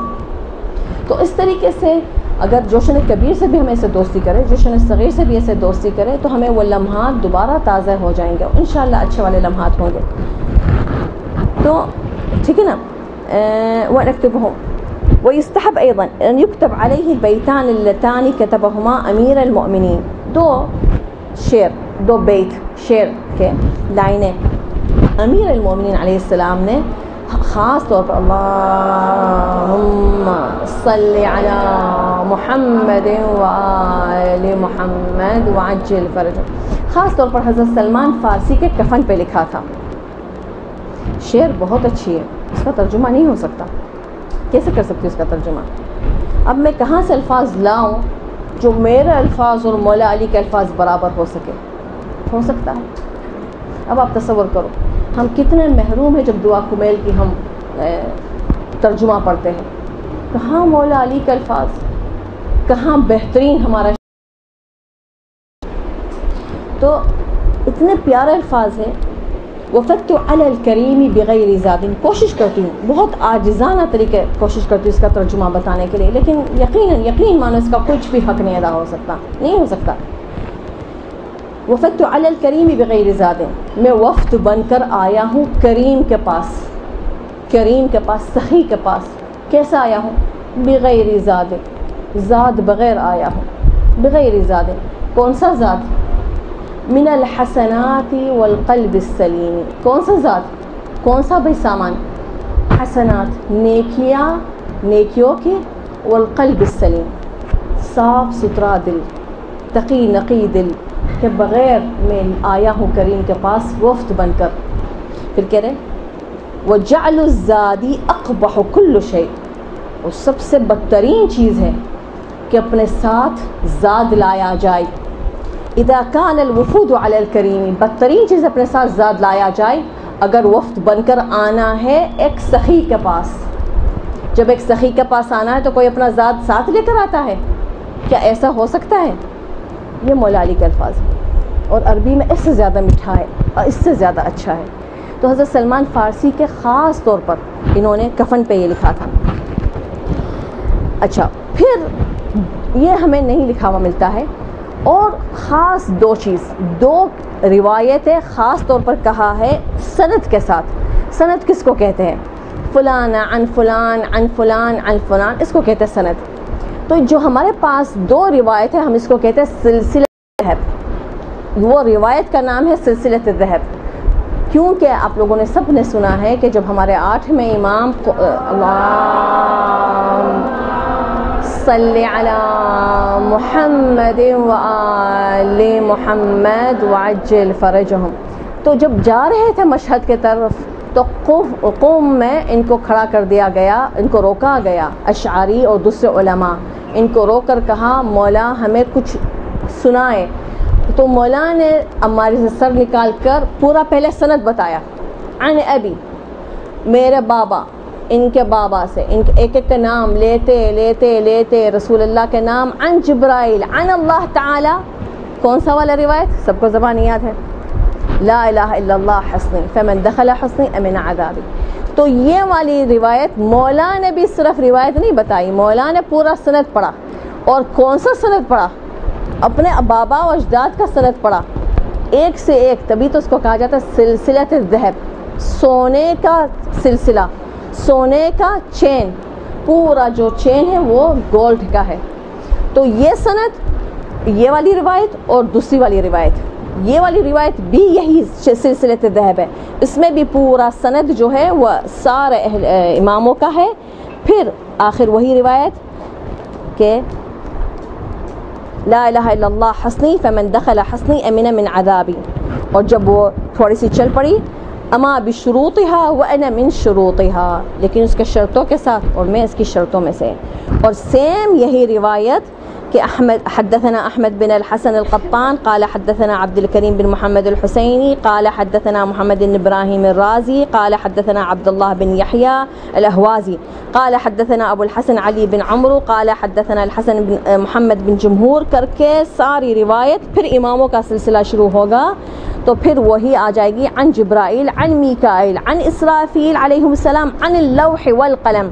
تو اس طریقے سے اگر جوشن کبیر سے بھی ہمیں ایسے دوستی کرے، جوشن صغیر سے بھی ایسے دوستی کرے، تو ہمیں وہ لمحات دوبارہ تازہ ہو جائیں گے، انشاءاللہ اچھے والے لمحات ہوں گے. تو ٹھیک ہے نا. وَنَكْتُبُهُمْ وَيُسْتَحَبْ أَيْضًا أَنْ يُكْتَبْ عَلَيْهِ الْبَيْتَانِ اللَّتَانِ كَتَبَهُمَا أَمِيرَ الْمُؤْمِنِينَ. دو بیت شعر کے لائنیں امیر المومنین علیہ السلام نے خاص طور پر اللہم صلی علی محمد وآل محمد وعجل فرجہ، خاص طور پر حضرت سلمان فارسی کے کفن پہ لکھا تھا. شعر بہت اچھی ہے، اس کا ترجمہ نہیں ہو سکتا. کیسے کر سکتی اس کا ترجمہ؟ اب میں کہاں سے الفاظ لاؤں جو میرے الفاظ اور مولا علی کے الفاظ برابر ہو سکے؟ ہو سکتا ہے؟ اب آپ تصور کرو ہم کتنے محروم ہیں جب دعا کمیل کی ہم ترجمہ پڑھتے ہیں. کہاں مولا علی کے الفاظ، کہاں بہترین ہمارا. تو اتنے پیارے الفاظ ہیں. وفدت علی الکریم بغیر زاد، کوشش کرتی ہوں بہت عاجزانہ طریقے کوشش کرتی ہوں اس کا ترجمہ بتانے کے لیے، لیکن یقین مانو اس کا کچھ بھی حق نہیں ادا ہو سکتا، نہیں ہو سکتا. وفدت علی الکریم بغیر زاد، میں وفد بن کر آیا ہوں کریم کے پاس، کریم کے پاس، سخی کے پاس. کیسا آیا ہوں؟ بغیر زاد، زاد بغیر آیا ہوں. بغیر زاد، کون سا زاد؟ من الحسنات والقلب السلیم. کون سا ذات، کون سا بھائی سامان؟ حسنات، نیکیاں، نیکیوں کے، والقلب السلیم، صاف ستھرا دل، تقی نقی دل کے بغیر میں آیا ہوں کریم کے پاس وفد بن کر. پھر کہہ رہے وجعل الزاد اقبح كل شيء، اور سب سے بدترین چیز ہے کہ اپنے ساتھ زاد لایا جائے. اذا كان الوفود على الكریم، بدترین چیز اپنے ساتھ زاد لایا جائے اگر وفد بن کر آنا ہے ایک سخی کے پاس. جب ایک سخی کے پاس آنا ہے تو کوئی اپنا زاد ساتھ لے کر آتا ہے؟ کیا ایسا ہو سکتا ہے؟ یہ مولا علی کے الفاظ ہیں، اور عربی میں اس سے زیادہ میٹھا ہے اور اس سے زیادہ اچھا ہے. تو حضرت سلمان فارسی کے خاص طور پر انہوں نے کفن پہ یہ لکھا تھا. اچھا، پھر یہ ہمیں نہیں لکھا ہوا ملتا ہے. اور خاص دو روایتیں خاص طور پر کہا ہے سند کے ساتھ. سند کس کو کہتے ہیں؟ فلان عن فلان عن فلان عن فلان، اس کو کہتے ہیں سند. تو جو ہمارے پاس دو روایتیں ہم اس کو کہتے ہیں سلسلہ الذہب. وہ روایت کا نام ہے سلسلہ الذہب، کیونکہ آپ لوگوں نے سب نے سنا ہے کہ جب ہمارے 8ویں امام صلی علی محمد وآل محمد وعجل فرجہم، تو جب جا رہے تھے مشہد کے طرف تو قوم میں ان کو کھڑا کر دیا گیا، ان کو روکا گیا. اشعری اور دوسرے علماء ان کو روک کر کہا مولا ہمیں کچھ سنائے. تو مولا نے ہماری سے سر نکال کر پورا پہلے سند بتایا. عن ابی، میرے بابا، ان کے بابا سے، ان کے ایک ایک کا نام لیتے لیتے لیتے رسول اللہ کے نام. عن جبرائیل عن اللہ تعالی. کون سا والا روایت؟ سب کو زبان یاد ہے، لا الہ الا اللہ حسنی فمن دخل حسنی امن عذابی. تو یہ والی روایت مولا نے بھی صرف روایت نہیں بتائی، مولا نے پورا سند پڑھا. اور کون سا سند پڑھا؟ اپنے بابا و اجداد کا سند پڑھا، ایک سے ایک. تبھی تو اس کو کہا جاتا ہے سلسلہ الذہب، سونے کا سلسلہ، سونے کا چین. پورا جو چین ہے وہ گولڈ کا ہے. تو یہ سند، یہ والی روایت اور دوسری والی روایت، یہ والی روایت بھی یہی سلسلہ الذہب ہے. اس میں بھی پورا سند جو ہے وہ سارے اماموں کا ہے. پھر آخر وہی روایت کہ لا الہ الا اللہ حسنی فمن دخل حسنی امن من عذابی. اور جب وہ تھوڑی سی چل پڑی، اما بشروطها وانا من شروطها، لیکن اس کے شرطوں کے ساتھ اور میں اس کی شرطوں میں سے. اور سیم یہی روایت کہ حدثنا احمد بن الحسن القطان قال حدثنا عبد الكريم بن محمد الحسيني قال حدثنا محمد بن ابراهيم الرازي قال حدثنا عبد الله بن يحيى الاهوازي قال حدثنا ابو الحسن علي بن عمرو قال حدثنا الحسن بن محمد بن جمهور کر کے ساری روایت پھر اماموں کا سلسلہ شروع ہوگا تو پھر وہی آ جائے گی عن جبرائیل عن میکائیل عن اسرافیل علیہم السلام عن اللوح والقلم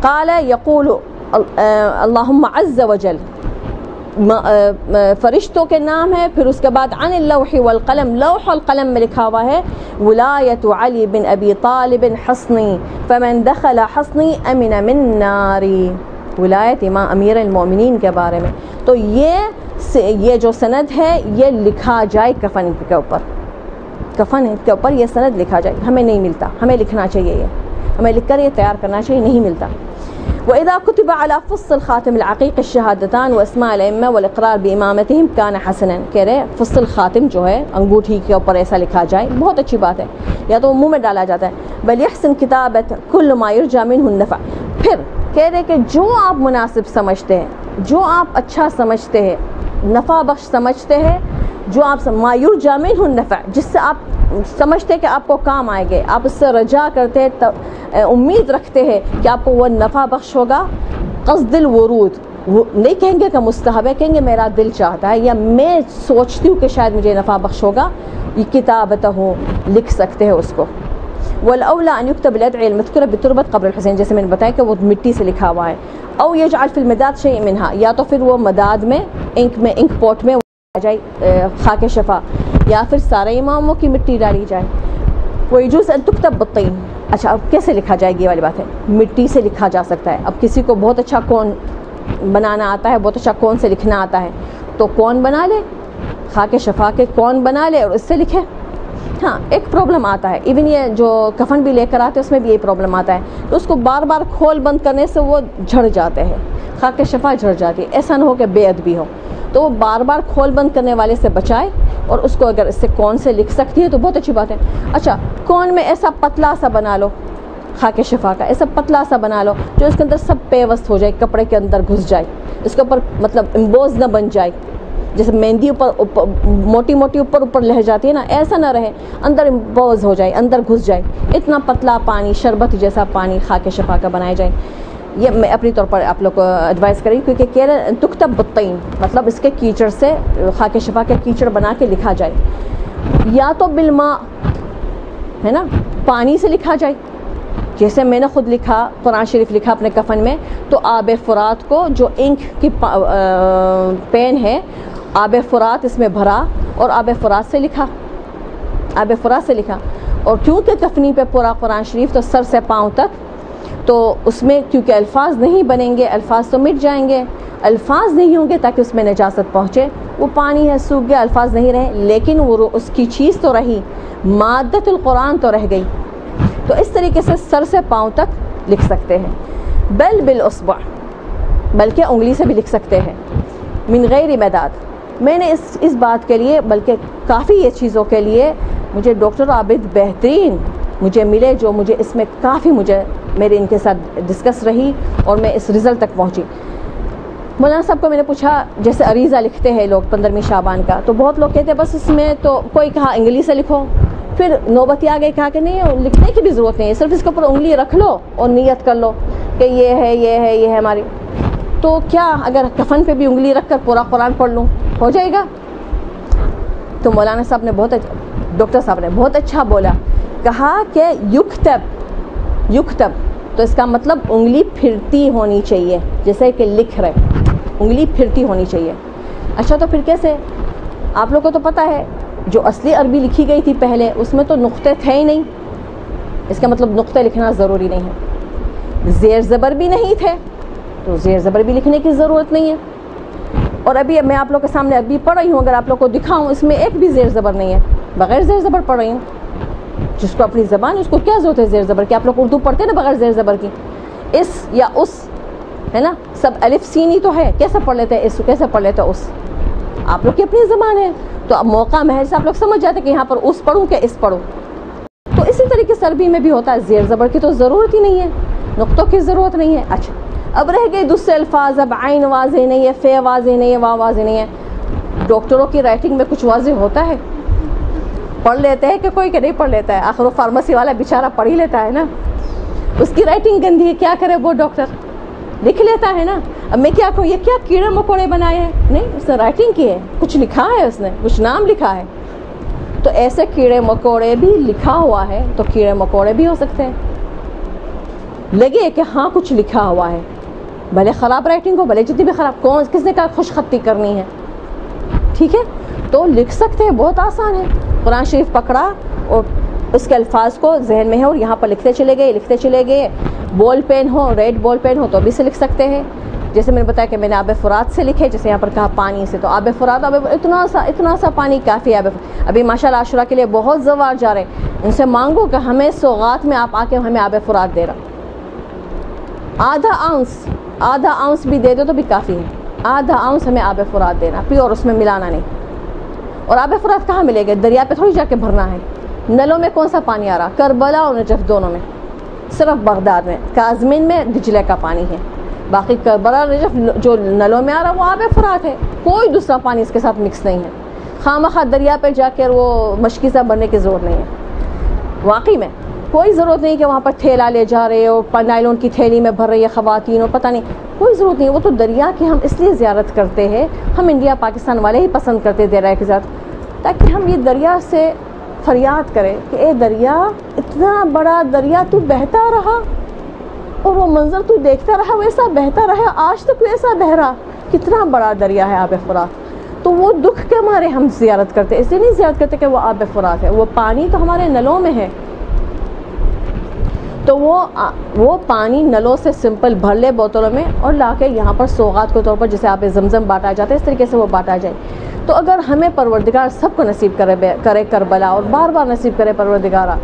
قال يقول اللہم عز وجل فرشتوں کے نام ہے، پھر اس کے بعد عن اللوح والقلم، لوح والقلم میں لکھا ہوا ہے ولایت علی بن ابی طالب حصنی فمن دخل حصنی امن من ناری، ولایت امام امیر المومنین کے بارے میں. تو یہ جو سند ہے یہ لکھا جائے کفن کے اوپر یہ سند لکھا جائے. ہمیں نہیں ملتا، ہمیں لکھنا چاہیے، یہ ہمیں لکھ کر یہ تیار کرنا چاہیے، نہیں ملتا. وإذا كتب على فص الخاتم العقيق الشهادتان واسماء الائمه والاقرار بامامتهم كان حسنا. کہہ رہے فص الخاتم جو ہے انگوٹھی کے اوپر ایسا لکھا جائے بہت اچھی بات ہے، یا تو منہ میں ڈالا جاتا ہے. بل يحسن كتابه كل ما يرجى منه النفع. پھر کہہ رہے کہ جو آپ مناسب سمجھتے ہیں، جو آپ اچھا سمجھتے ہیں، نفع بخش سمجھتے ہیں، جو آپ ما يرجى منه النفع، جس سے آپ سمجھتے کہ آپ کو کام آئے گے، آپ اس سے رجا کرتے ہیں، امید رکھتے ہیں کہ آپ کو وہ نفع بخش ہوگا. قصد الورود، نہیں کہیں گے کہ مستحب ہے، کہیں گے میرا دل چاہتا ہے یا میں سوچتی ہوں کہ شاید مجھے نفع بخش ہوگا، یہ کتابت ہو لکھ سکتے ہیں اس کو. والاولی ان یکتب الادعیہ المذکورہ بتربۃ قبر الحسین، جیسے میں نے بتایا کہ وہ مٹی سے لکھا ہوا ہے. او یجعل فی المداد شیء منها، یا تو پھر وہ مداد میں انک پوٹ میں آ جائے خاک شفا، یا پھر سارے اماموں کی مٹی ڈالی جائے. ویجوز ان تکتب بالطین. اچھا اب کیسے لکھا جائے گی والی بات ہے، مٹی سے لکھا جا سکتا ہے. اب کسی کو بہت اچھا کون بنانا آتا ہے، بہت اچھا کون سے لکھنا آتا ہے، تو کون بنا لے، خاک شفا کے کون بنا لے اور اس سے لکھے. ہاں ایک پرابلم آتا ہے، ایون یہ جو کفن بھی لے کر آتے ہیں اس میں بھی یہ پرابلم آتا ہے، تو اس کو بار بار کھول بند کرنے سے وہ جھڑ جاتے ہیں، خاک شفا جھڑ جاتی ہے. ایسا نہ ہو کہ بے ادبی ہو، تو وہ بار بار کھول بند کرنے والے سے بچائے، اور اس کو اگر اس سے کون سے لکھ سکتی ہے تو بہت اچھی بات ہے. اچھا کون میں ایسا پتلا سا بنا لو، خاک شفا کا ایسا پتلا سا بنا لو جو اس کے اندر سب پیوست ہو جائے، کپڑے کے اندر گھس جائے، اس کے اوپر مطلب امبوز نہ بن جائے، جیسے مہندی اوپر موٹی موٹی اوپر لہ جاتی ہے نا، ایسا نہ رہے، اندر امبوز ہو جائے، اندر گھس جائے. اتنا پتلا پانی، شربت جیسا پانی خاک شفا کا بنایا جائے. یہ میں اپنی طور پر آپ لوگ کو ایڈوائز کریں، کیونکہ کہہ رہے تکتب بالطین، مطلب اس کے کیچڑ سے خاک شفا کے کیچڑ بنا کے لکھا جائے، یا تو بالماء ہے نا، پانی سے لکھا جائے. جیسے میں نے خود لکھا، قرآن شریف لکھا اپنے کفن میں، تو آب فرات کو جو انک کی پین ہے، آب فرات اس میں بھرا اور آب فرات سے لکھا، آب فرات سے لکھا. اور کیونکہ کفنی پہ پورا قرآن شریف تو سر سے پاؤں تک، تو اس میں کیونکہ الفاظ نہیں بنیں گے، الفاظ تو مٹ جائیں گے، الفاظ نہیں ہوں گے تاکہ اس میں نجاست پہنچے. وہ پانی ہے، سوکھ گیا، الفاظ نہیں رہے، لیکن وہ اس کی چیز تو رہی، مادت القرآن تو رہ گئی. تو اس طریقے سے سر سے پاؤں تک لکھ سکتے ہیں. بل بالاصبع، بلکہ انگلی سے بھی لکھ سکتے ہیں. من غیر مداد، میں نے اس بات کے لیے، بلکہ کافی یہ چیزوں کے لیے مجھے ڈاکٹر عابد بہترین مجھے ملے، جو مجھے اس میں کافی میرے ان کے ساتھ ڈسکس رہی اور میں اس رزلٹ تک پہنچی. مولانا صاحب کو میں نے پوچھا، جیسے عریضہ لکھتے ہیں لوگ 15ویں شعبان کا، تو بہت لوگ کہتے ہیں بس اس میں تو کوئی کہا انگلش سے لکھو، پھر نوبتی آ گئی کہا کہ نہیں لکھنے کی بھی ضرورت نہیں ہے، صرف اس کے اوپر انگلی رکھ لو اور نیت کر لو کہ یہ ہے یہ ہے یہ ہے ہماری. تو کیا اگر کفن پہ بھی انگلی رکھ کر پورا قرآن پڑھ لوں ہو جائے گا؟ تو مولانا صاحب نے ڈاکٹر صاحب نے بہت اچھا بولا، کہا کہ یکتب تو اس کا مطلب انگلی پھرتی ہونی چاہیے، جیسے کہ لکھ رہے انگلی پھرتی ہونی چاہیے. اچھا تو پھر کیسے؟ آپ لوگوں کو تو پتہ ہے جو اصلی عربی لکھی گئی تھی پہلے، اس میں تو نقطے تھے ہی نہیں، اس کا مطلب نقطے لکھنا ضروری نہیں ہے. زیر زبر بھی نہیں تھے، تو زیر زبر بھی لکھنے کی ضرورت نہیں ہے. اور ابھی میں آپ لوگ کے سامنے عربی پڑھ رہی ہوں، اگر آپ لوگ کو دکھاؤں اس میں ایک بھی زیر زبر نہیں ہے، بغیر زیر زبر پڑھ رہی ہوں. جس کو اپنی زبان، اس کو کیا ضرورت ہے زیر زبر کی؟ آپ لوگ اردو پڑھتے ہیں نا بغیر زیر زبر کی، اس یا اس ہے نا، سب الف سین ہی تو ہے، کیسے پڑھ لیتے ہیں اس، کیسے پڑھ لیتے ہیں اس؟ آپ لوگ کی اپنی زبان ہے، تو اب موقع محض سے آپ لوگ سمجھ جاتے کہ یہاں پر اس پڑھوں کہ اس پڑھوں. تو اسی طریقے سے عربی میں بھی ہوتا ہے، زیر زبر کی تو ضرورت ہی نہیں ہے، نقطوں کی ضرورت نہیں ہے. اچھا اب رہ گئے دوسرے الفاظ، اب عین واضح نہیں ہے، فے واضح نہیں ہے، وا واضح نہیں ہے. ڈاکٹروں کی رائٹنگ میں کچھ واضح ہوتا ہے؟ پڑھ لیتے ہیں کہ کوئی کہ نہیں پڑھ لیتا ہے؟ آخر وہ فارمیسی والا بیچارہ پڑھ ہی لیتا ہے نا. اس کی رائٹنگ گندی ہے، کیا کرے وہ ڈاکٹر؟ لکھ لیتا ہے نا. اب میں کیا کہوں، یہ کیا کیڑے مکوڑے بنائے ہیں؟ نہیں، اس نے رائٹنگ کی ہے، کچھ لکھا ہے، اس نے کچھ نام لکھا ہے. تو ایسے کیڑے مکوڑے بھی لکھا ہوا ہے تو کیڑے مکوڑے بھی ہو سکتے ہیں. لگے کہ ہاں کچھ لکھا ہوا ہے، بھلے خراب رائٹنگ ہو، بھلے جتنی بھی خراب، کون کس نے کہا خوش خطی کرنی ہے؟ ٹھیک ہے، تو لکھ سکتے ہیں، بہت آسان ہے. قرآن شریف پکڑا اور اس کے الفاظ کو ذہن میں ہے اور یہاں پر لکھتے چلے گئے. بول پین ہو، ریڈ بول پین ہو تو بھی سے لکھ سکتے ہیں. جیسے میں نے بتایا کہ میں نے آب فرات سے لکھے، جیسے یہاں پر کہا پانی سے، تو آب فرات، اتنا سا پانی کافی ہے. ابھی ماشاءاللہ عاشورہ کے لیے بہت زوار جا رہے ہیں، ان سے مانگو کہ ہمیں سوغات میں آپ آ کے ہمیں آب فرات دے رہا، آدھا آؤنس بھی دے دو تو بھی کافی ہے. آدھا آؤنس ہمیں آب فرات دینا، پیور، اس میں ملانا نہیں. اور آب فرات کہاں ملے گا؟ دریا پہ تھوڑی جا کے بھرنا ہے. نلوں میں کون سا پانی آ رہا؟ کربلا اور نجف دونوں میں، صرف بغداد میں کاظمین میں دجلے کا پانی ہے. باقی کربلا نجف جو نلوں میں آ رہا وہ آب فرات ہے، کوئی دوسرا پانی اس کے ساتھ مکس نہیں ہے. خواہ دریا پہ جا کر وہ مشکی سا بننے کی ضرورت نہیں ہے. واقعی میں کوئی ضرورت نہیں کہ وہاں پر ٹھیلا لے جا رہے ہو، نائلون کی تھیلی میں بھر رہی ہے خواتین، اور پتہ نہیں، کوئی ضرورت نہیں. وہ تو دریا کی ہم اس لیے زیارت کرتے ہیں، ہم انڈیا پاکستان والے ہی پسند کرتے ہیں دریا کی زیارت، تاکہ ہم یہ دریا سے فریاد کریں کہ اے دریا، اتنا بڑا دریا تو بہتا رہا اور وہ منظر تو دیکھتا رہا، ویسا بہتا رہا، آج تک ویسا بہ رہا. کتنا بڑا دریا ہے آب فرات. تو وہ دکھ کے مارے ہم زیارت کرتے، اس لیے نہیں زیارت کرتے کہ وہ آب فرات ہے. وہ پانی تو ہمارے نلوں میں ہے، تو وہ پانی نلوں سے سمپل بھر لے بوتلوں میں اور لا کے یہاں پر سوغات کے طور پر جیسے آب زمزم بانٹا جاتا ہے، اس طریقے سے وہ بانٹا جائے. تو اگر ہمیں پروردگار سب کو نصیب کرے کربلا، اور بار بار نصیب کرے پروردگارہ،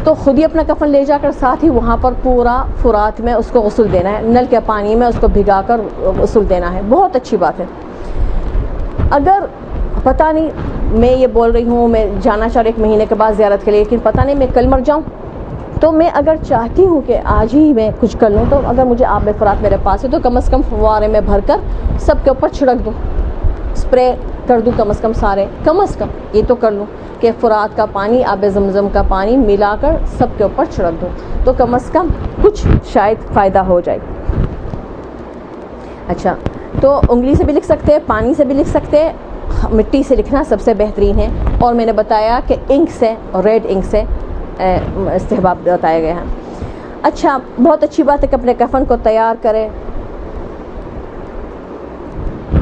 تو خود ہی اپنا کفن لے جا کر ساتھ ہی وہاں پر پورا فرات میں اس کو غسل دینا ہے، نل کے پانی میں اس کو بھگا کر غسل دینا ہے. بہت اچھی بات ہے. اگر پتہ نہیں، میں یہ بول رہی ہوں میں جانا چاہ رہی 1 مہینے کے بعد زیارت کے لیے، لیکن پتہ نہیں میں کل مر جاؤں، تو میں اگر چاہتی ہوں کہ آج ہی میں کچھ کر لوں، تو اگر مجھے آب فرات میرے پاس ہے تو کم از کم فوارے میں بھر کر سب کے اوپر چھڑک دوں، اسپرے کر دوں، کم از کم سارے، کم از کم یہ تو کر لوں کہ فرات کا پانی آب زمزم کا پانی ملا کر سب کے اوپر چھڑک دوں، تو کم از کم کچھ شاید فائدہ ہو جائے. اچھا، تو انگلی سے بھی لکھ سکتے ہیں، پانی سے بھی لکھ سکتے ہیں، مٹی سے لکھنا سب سے بہترین ہے. اور میں نے بتایا کہ انک سے، ریڈ انک سے استحباب بتایا گیا ہے. اچھا، بہت اچھی بات ہے کہ اپنے کفن کو تیار کریں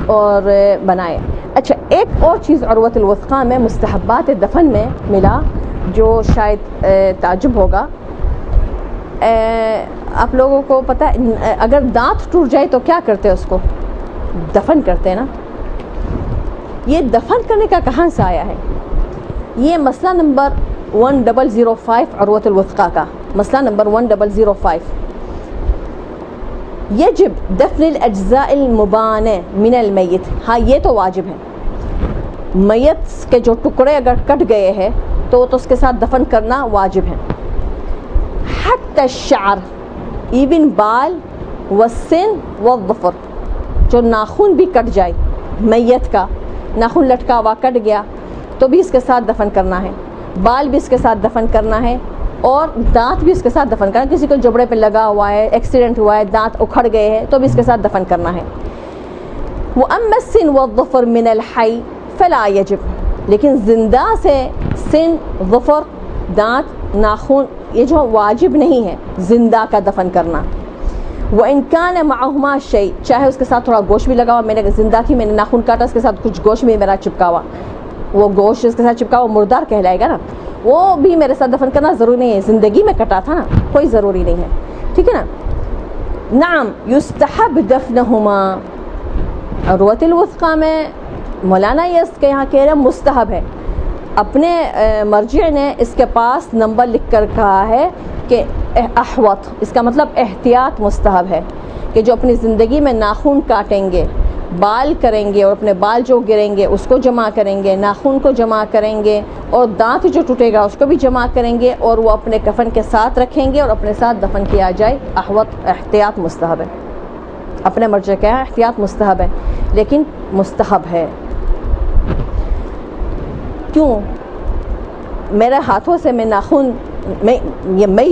اور بنائے. اچھا، ایک اور چیز عروۃ الوثقیٰ میں مستحبات دفن میں ملا جو شاید تعجب ہوگا. آپ لوگوں کو پتہ ہے اگر دانت ٹوٹ جائے تو کیا کرتے ہیں؟ اس کو دفن کرتے ہیں نا. یہ دفن کرنے کا کہاں سے آیا ہے؟ یہ مسئلہ نمبر 1005 عروۃ الوثقیٰ کا مسئلہ نمبر 1005. یجب دفن الاجزاء المبانہ من المیت. ہاں، یہ تو واجب ہے، میت کے جو ٹکڑے اگر کٹ گئے ہیں تو اس کے ساتھ دفن کرنا واجب ہے. حتی الشعر، ایون بال، والسن والظفر، جو ناخن بھی کٹ جائے، میت کا ناخن لٹکا ہوا کٹ گیا تو بھی اس کے ساتھ دفن کرنا ہے، بال بھی اس کے ساتھ دفن کرنا ہے، اور دانت بھی اس کے ساتھ دفن کرنا. کسی کو جبڑے پہ لگا ہوا ہے، ایکسیڈنٹ ہوا ہے، دانت اکھڑ گئے ہیں تو بھی اس کے ساتھ دفن کرنا ہے. وَأَمَّا السِّن وَالظُّفُرُ مِنَ الْحَيِّ فَلَا يَجِبُ، لیکن زندہ سے سن، ظفر، دانت، ناخن یہ جو واجب نہیں ہے زندہ کا دفن کرنا. وَإِنْ كَانَ مَعَهُمَا شَيْءٌ، چاہے اس کے ساتھ تھوڑا گوشت بھی لگا ہوا، میں نے زندہ تھی، میں نے ناخن کاٹا، اس کے ساتھ کچھ گوشت بھی میرا چپکا ہوا، وہ گوشت اس کے ساتھ چپکا ہوا مردار کہلائے گا نا، وہ بھی میرے ساتھ دفن کرنا ضروری نہیں ہے. زندگی میں کٹا تھا نا، کوئی ضروری نہیں ہے. ٹھیک ہے نا. نعم یستحب دفنہما. عروۃ الوثقیٰ میں مولانا یہ کے یہاں کہہ رہے ہیں مستحب ہے. اپنے مرجع نے اس کے پاس نمبر لکھ کر کہا ہے کہ احوط، اس کا مطلب احتیاط مستحب ہے، کہ جو اپنی زندگی میں ناخن کاٹیں گے، بال کریں گے، اور اپنے بال جو گریں گے اس کو جمع کریں گے، ناخن کو جمع کریں گے، اور دانت جو ٹوٹے گا اس کو بھی جمع کریں گے، اور وہ اپنے کفن کے ساتھ رکھیں گے اور اپنے ساتھ دفن کیا جائے. احوط، احتیاط مستحب ہے. اپنے مرجع کیا ہے؟ احتیاط مستحب ہے، لیکن مستحب ہے کیوں؟ میرے ہاتھوں سے میں ناخن میں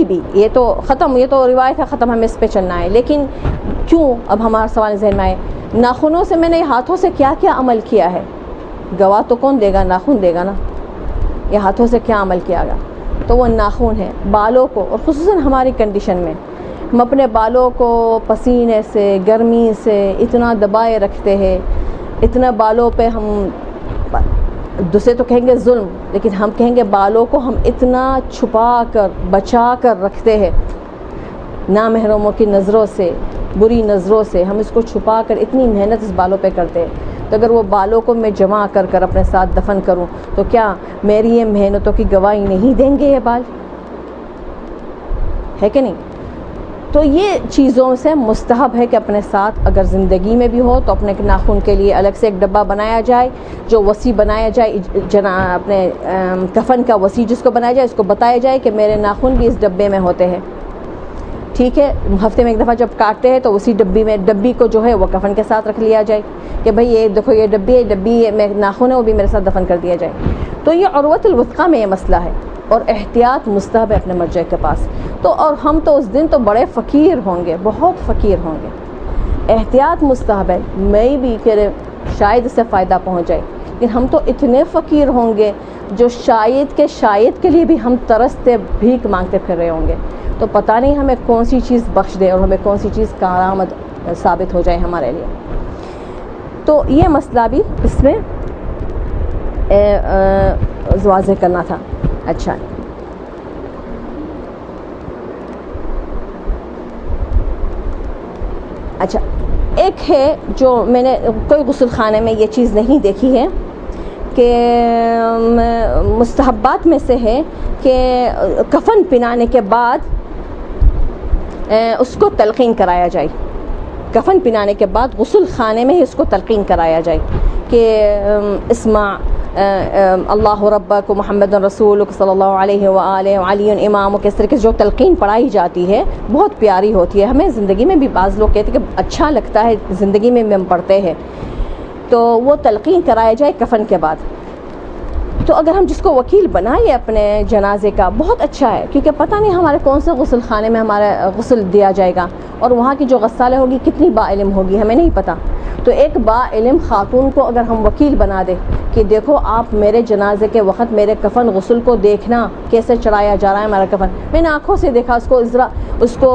بھی یہ تو ختم، یہ تو روایت ہے ختم، ہمیں اس پہ چلنا ہے، لیکن کیوں؟ اب ہمارا سوال ذہن میں آئے، ناخنوں سے میں نے ہاتھوں سے کیا کیا عمل کیا ہے؟ گواہ تو کون دے گا؟ ناخن دے گا نا، یہ ہاتھوں سے کیا عمل کیا گا؟ تو وہ ناخن ہے۔ بالوں کو، اور خصوصاً ہماری کنڈیشن میں ہم اپنے بالوں کو پسینے سے، گرمی سے اتنا دبائے رکھتے ہیں، اتنا بالوں پہ ہم، دوسرے تو کہیں گے ظلم، لیکن ہم کہیں گے بالوں کو ہم اتنا چھپا کر بچا کر رکھتے ہیں نامحرموں کی نظروں سے، بری نظروں سے، ہم اس کو چھپا کر اتنی محنت اس بالوں پہ کرتے ہیں۔ تو اگر وہ بالوں کو میں جمع کر کر اپنے ساتھ دفن کروں تو کیا میری یہ محنتوں کی گواہی نہیں دیں گے یہ بال؟ ہے کہ نہیں؟ تو یہ چیزوں سے مستحب ہے کہ اپنے ساتھ اگر زندگی میں بھی ہو تو اپنے ناخن کے لیے الگ سے ایک ڈبہ بنایا جائے، جو وسیع بنایا جائے، اپنے کفن کا وسیع جس کو بنایا جائے، اس کو بتایا جائے کہ میرے ناخن بھی اس ڈبے میں ہوتے ہیں، ٹھیک ہے؟ ہفتے میں ایک دفعہ جب کاٹتے ہیں تو اسی ڈبی کو جو ہے وہ کفن کے ساتھ رکھ لیا جائے کہ بھئی یہ دیکھو یہ ڈبی میں ناخن ہے وہ بھی میرے ساتھ دفن کر دیا جائے۔ تو یہ عروۃ الوثقیٰ میں یہ مسئلہ ہے، اور احتیاط مستحب ہے اپنے مرجع کے پاس۔ تو اور ہم تو اس دن تو بڑے فقیر ہوں گے، بہت فقیر ہوں گے، احتیاط مستحب ہے، میں بھی پھر شاید اس سے فائدہ پہنچ جائے، لیکن ہم تو اتنے فقیر ہوں گے جو شاید کے لیے بھی ہم ترستے بھیک مانگتے پھر رہے ہوں گے۔ تو پتہ نہیں ہمیں کون سی چیز بخش دے اور ہمیں کون سی چیز کارآمد ثابت ہو جائے ہمارے لیے۔ تو یہ مسئلہ بھی اس میں واضح کرنا تھا۔ اچھا ایک ہے جو میں نے کوئی غسل خانے میں یہ چیز نہیں دیکھی ہے کہ مستحبات میں سے ہے کہ کفن پہنانے کے بعد اس کو تلقین کرایا جائے، کفن پہنانے کے بعد غسل خانے میں ہی اس کو تلقین کرایا جائے کہ اسمع اللہ ربک محمد رسول صلی اللہ علیہ وآلہ علی امام، اس طرح کی جو تلقین پڑھائی جاتی ہے بہت پیاری ہوتی ہے، ہمیں زندگی میں بھی بعض لوگ کہتے ہیں کہ اچھا لگتا ہے، زندگی میں ہم پڑھتے ہیں، تو وہ تلقین کرایا جائے کفن کے بعد۔ تو اگر ہم جس کو وکیل بنائے اپنے جنازے کا بہت اچھا ہے، کیونکہ پتہ نہیں ہمارے کون سے غسل خانے میں ہمارا غسل دیا جائے گا، اور وہاں کی جو غسالہ ہوگی کتنی با علم ہوگی ہمیں نہیں پتہ۔ تو ایک با علم خاتون کو اگر ہم وکیل بنا دیں کہ دیکھو آپ میرے جنازے کے وقت میرے کفن غسل کو دیکھنا کیسے چڑھایا جا رہا ہے ہمارا کفن، میں نے آنکھوں سے دیکھا، اس کو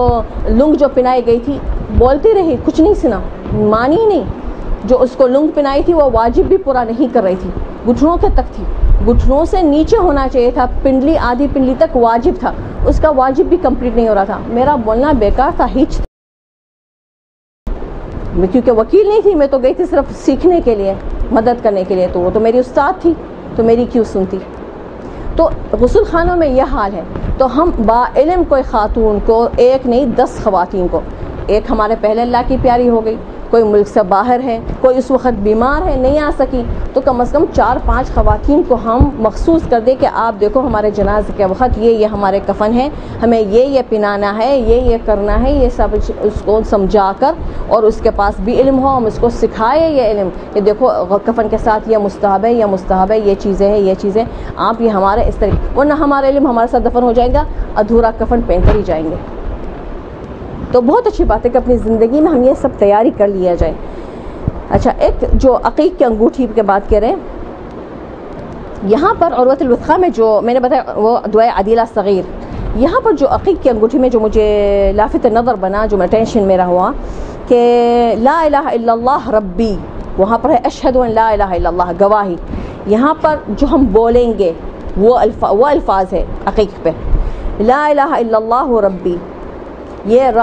لنگ جو پہنائی گئی تھی بولتی رہی، کچھ نہیں سنا، مانی نہیں، جو اس کو لنگ پہنائی تھی وہ واجب بھی پورا نہیں کر رہی تھی، گھٹنوں کے تک تھی، گھٹنوں سے نیچے ہونا چاہیے تھا، پنڈلی آدھی پنڈلی تک واجب تھا، اس کا واجب بھی کمپلیٹ نہیں ہو رہا تھا، میرا بولنا بیکار تھا، ہچ، کیونکہ وکیل نہیں تھی، میں تو گئی تھی صرف سیکھنے کے لیے، مدد کرنے کے لیے، تو وہ تو میری استاد تھی، تو میری کیوں سنتی۔ تو غسل خانوں میں یہ حال ہے، تو ہم با علم کوئی خاتون کو، ایک نہیں 10 خواتین کو، ایک ہمارے پہلے اللہ کی پیاری ہو گئی، کوئی ملک سے باہر ہے، کوئی اس وقت بیمار ہے نہیں آ سکی، تو کم از کم 4-5 خواتین کو ہم مخصوص کر دیں کہ آپ دیکھو ہمارے جنازے کے وقت یہ ہمارے کفن ہے، ہمیں یہ پہنانا ہے، یہ کرنا ہے، یہ سب اس کو سمجھا کر، اور اس کے پاس بھی علم ہو، ہم اس کو سکھائے یہ علم کہ دیکھو کفن کے ساتھ یہ مستحب ہے، یہ چیزیں ہیں، یہ چیزیں آپ یہ ہمارے اس طرح، ورنہ ہمارا علم ہمارے ساتھ دفن ہو جائے گا، ادھورا کفن پہن کر ہی جائیں گے۔ تو بہت اچھی بات ہے کہ اپنی زندگی میں ہم یہ سب تیاری کر لیا جائے۔ اچھا ایک جو عقیق کی انگوٹھی کے بات کر رہے ہیں، یہاں پر عروۃ الوثقیٰ میں جو میں نے بتایا وہ دعائے عدیلہ صغیر، یہاں پر جو عقیق کی انگوٹھی میں جو مجھے لافت نظر بنا، جو میں ٹینشن میرا ہوا کہ لا الہ الا اللہ ربی، وہاں پر ہے اشہد ان لا الہ الا اللہ، گواہی، یہاں پر جو ہم بولیں گے وہ الفاظ ہے عقیق پہ، لا الہ الا اللہ ربی، یہ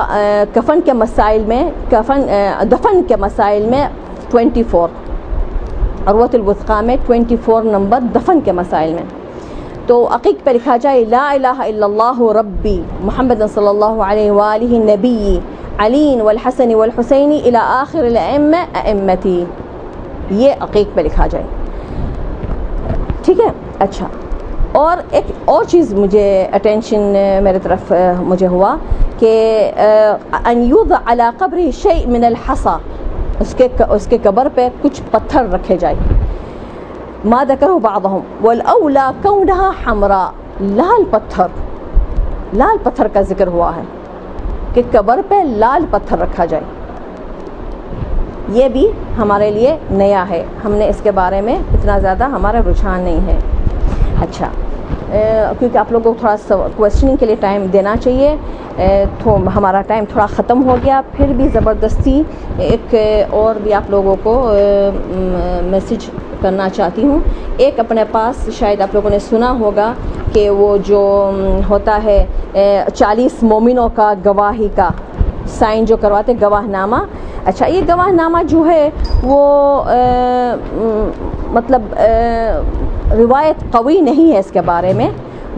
کفن کے مسائل میں، دفن کے مسائل میں 24، عروۃ الوثقیٰ میں 24 نمبر دفن کے مسائل میں، تو عقیق پہ لکھا جائے لا الہ الا اللہ ربی محمد صلی اللہ علیہ وآلہ نبی علی والحسن والحسین الی آخر الائمہ ائمتی، یہ عقیق پہ لکھا جائے، ٹھیک ہے۔ اچھا اور ایک اور چیز مجھے اٹینشن میرے طرف مجھے ہوا کہ ان یوضع علی قبرہ شیء من الحصى، اس کے قبر پہ کچھ پتھر رکھے جائیں. ما ذکرہ بعضهم والاولی کونہا حمراء، لال پتھر کا ذکر ہوا ہے کہ قبر پہ لال پتھر رکھا جائے. یہ بھی ہمارے لیے نیا ہے، ہم نے اس کے بارے میں اتنا زیادہ ہمارا رجحان نہیں ہے. اچھا، کیونکہ آپ لوگوں کو تھوڑا سا کویسچننگ کے لیے ٹائم دینا چاہیے، تو ہمارا ٹائم تھوڑا ختم ہو گیا. پھر بھی زبردستی ایک اور بھی آپ لوگوں کو میسیج کرنا چاہتی ہوں. ایک اپنے پاس شاید آپ لوگوں نے سنا ہوگا کہ وہ جو ہوتا ہے 40 مومنوں کا گواہی کا سائن جو کرواتے گواہ نامہ. اچھا، یہ گواہ نامہ جو ہے وہ مطلب روایت قوی نہیں ہے اس کے بارے میں.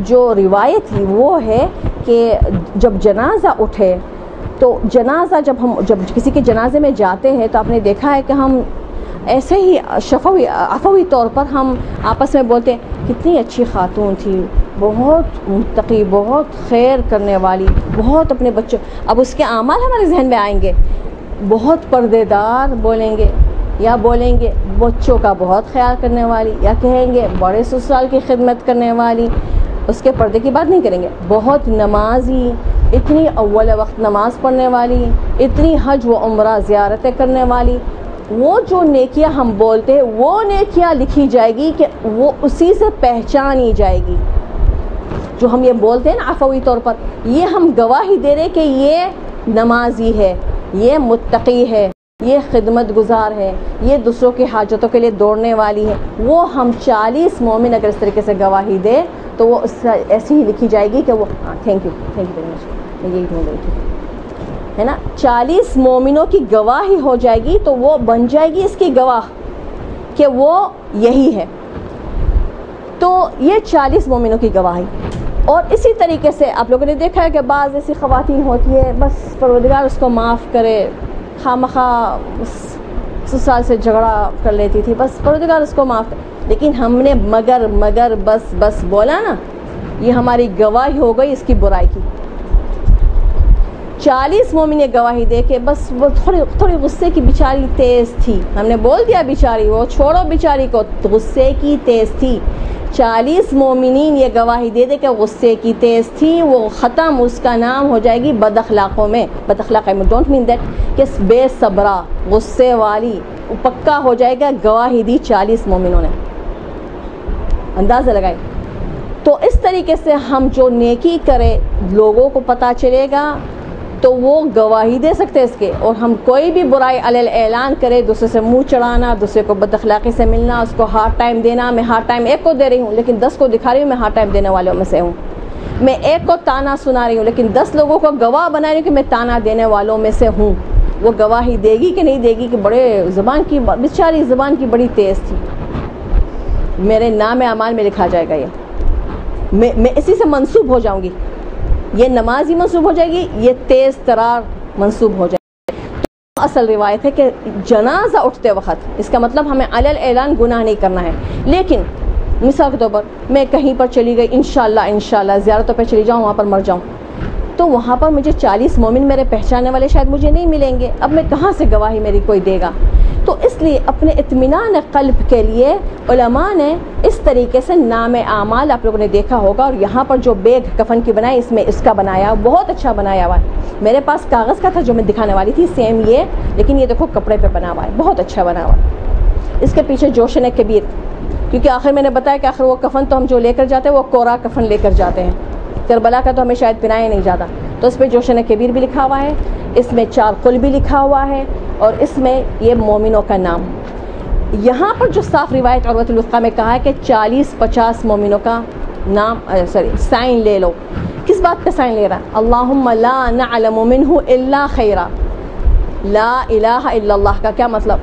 جو روایت ہی وہ ہے کہ جب جنازہ اٹھے تو جنازہ جب کسی کے جنازے میں جاتے ہیں تو آپ نے دیکھا ہے کہ ہم ایسے ہی عفوی طور پر ہم آپس میں بولتے ہیں کتنی اچھی خاتون تھی، بہت متقی، بہت خیر کرنے والی، بہت اپنے بچوں. اب اس کے اعمال ہمارے ذہن میں آئیں گے، بہت پردے دار بولیں گے، یا بولیں گے بچوں کا بہت خیال کرنے والی، یا کہیں گے بڑے سسرال کی خدمت کرنے والی. اس کے پردے کی بات نہیں کریں گے. بہت نمازی، اتنی اول وقت نماز پڑھنے والی، اتنی حج و عمرہ زیارتیں کرنے والی. وہ جو نیکیاں ہم بولتے ہیں وہ نیکیاں لکھی جائے گی کہ وہ اسی سے پہچانی جائے گی. جو ہم یہ بولتے ہیں نا عفوی طور پر، یہ ہم گواہی دے رہے کہ یہ نمازی ہے، یہ متقی ہے، یہ خدمت گزار ہے، یہ دوسروں کی حاجتوں کے لیے دوڑنے والی ہے. وہ ہم 40 مومن اگر اس طریقے سے گواہی دے تو وہ اس ایسی ہی لکھی جائے گی کہ وہ تھینک یو ویری مچ، میں یہی ڈھونڈ رہی تھی، ہے نا. 40 مومنوں کی گواہی ہو جائے گی تو وہ بن جائے گی اس کی گواہ کہ وہ یہی ہے. تو یہ 40 مومنوں کی گواہی. اور اسی طریقے سے آپ لوگوں نے دیکھا ہے کہ بعض ایسی خواتین ہوتی ہے بس پروردگار اس کو معاف کرے، خواہ سسرال سے جھگڑا کر لیتی تھی، بس پروردگار اس کو معاف کرے. لیکن ہم نے مگر بس بولا نا، یہ ہماری گواہی ہو گئی اس کی برائی کی. 40 مومن نے گواہی دے کے بس وہ تھوڑی غصے کی بیچاری تیز تھی، ہم نے بول دیا بیچاری، وہ چھوڑو بیچاری کو، غصے کی تیز تھی. 40 مومنین یہ گواہی دے دے کہ غصے کی تیز تھی، وہ ختم، اس کا نام ہو جائے گی بد اخلاقوں میں. بد اخلاق میں ڈونٹ مین دیٹ کہ بے صبرہ، غصے والی، پکا ہو جائے گا. گواہی دی 40 مومنوں نے، اندازہ لگائے. تو اس طریقے سے ہم جو نیکی کرے لوگوں کو پتہ چلے گا تو وہ گواہی دے سکتے اس کے. اور ہم کوئی بھی برائی علیل اعلان کرے، دوسرے سے منہ چڑھانا، دوسرے کو بد اخلاقی سے ملنا، اس کو ہارڈ ٹائم دینا. میں ہارڈ ٹائم ایک کو دے رہی ہوں لیکن 10 کو دکھا رہی ہوں میں ہارڈ ٹائم دینے والوں میں سے ہوں. میں ایک کو تانا سنا رہی ہوں لیکن 10 لوگوں کو گواہ بنا رہی ہوں کہ میں تانا دینے والوں میں سے ہوں. وہ گواہی دے گی کہ نہیں دے گی کہ بڑے زبان کی بیچاری زبان کی بڑی تیز تھی. میرے نام اعمال میں لکھا جائے گا، یہ میں اسی سے منسوب ہو جاؤں گی. یہ نمازی منسوب ہو جائے گی، یہ تیز ترار منسوب ہو جائے گی. تو اصل روایت ہے کہ جنازہ اٹھتے وقت، اس کا مطلب ہمیں علیل اعلان گناہ نہیں کرنا ہے. لیکن مثال کے طور پر میں کہیں پر چلی گئی، انشاءاللہ زیارتوں پہ چلی جاؤں، وہاں پر مر جاؤں، تو وہاں پر مجھے 40 مومن میرے پہچاننے والے شاید مجھے نہیں ملیں گے. اب میں کہاں سے گواہی میری کوئی دے گا؟ تو اس لیے اپنے اطمینان قلب کے لیے علماء نے اس طریقے سے نام اعمال آپ لوگوں نے دیکھا ہوگا. اور یہاں پر جو بیگ کفن کی بنائی، اس میں اس کا بنایا، بہت اچھا بنایا ہوا ہے. میرے پاس کاغذ کا تھا جو میں دکھانے والی تھی سیم یہ، لیکن یہ دیکھو کپڑے پہ بنا ہوا ہے، بہت اچھا بنا ہوا ہے. اس کے پیچھے جوشن کبیر، کیونکہ آخر میں نے بتایا کہ آخر وہ کفن تو ہم جو لے کر جاتے ہیں وہ کوڑا کفن لے کر جاتے ہیں. کربلا کا تو ہمیں شاید پہنایا نہیں جاتا، تو اس پہ جوشن کبیر بھی لکھا ہوا ہے، اس میں 4 قل بھی لکھا ہوا ہے، اور اس میں یہ مومنوں کا نام. یہاں پر جو صاف روایت عروۃ الوثقیٰ میں کہا ہے کہ 40-50 مومنوں کا نام سائن لے لو. کس بات پہ سائن لے رہا ہے؟ اللہم لا نعلم منہ الا خیرا. لا الہ الا اللہ کا کیا مطلب؟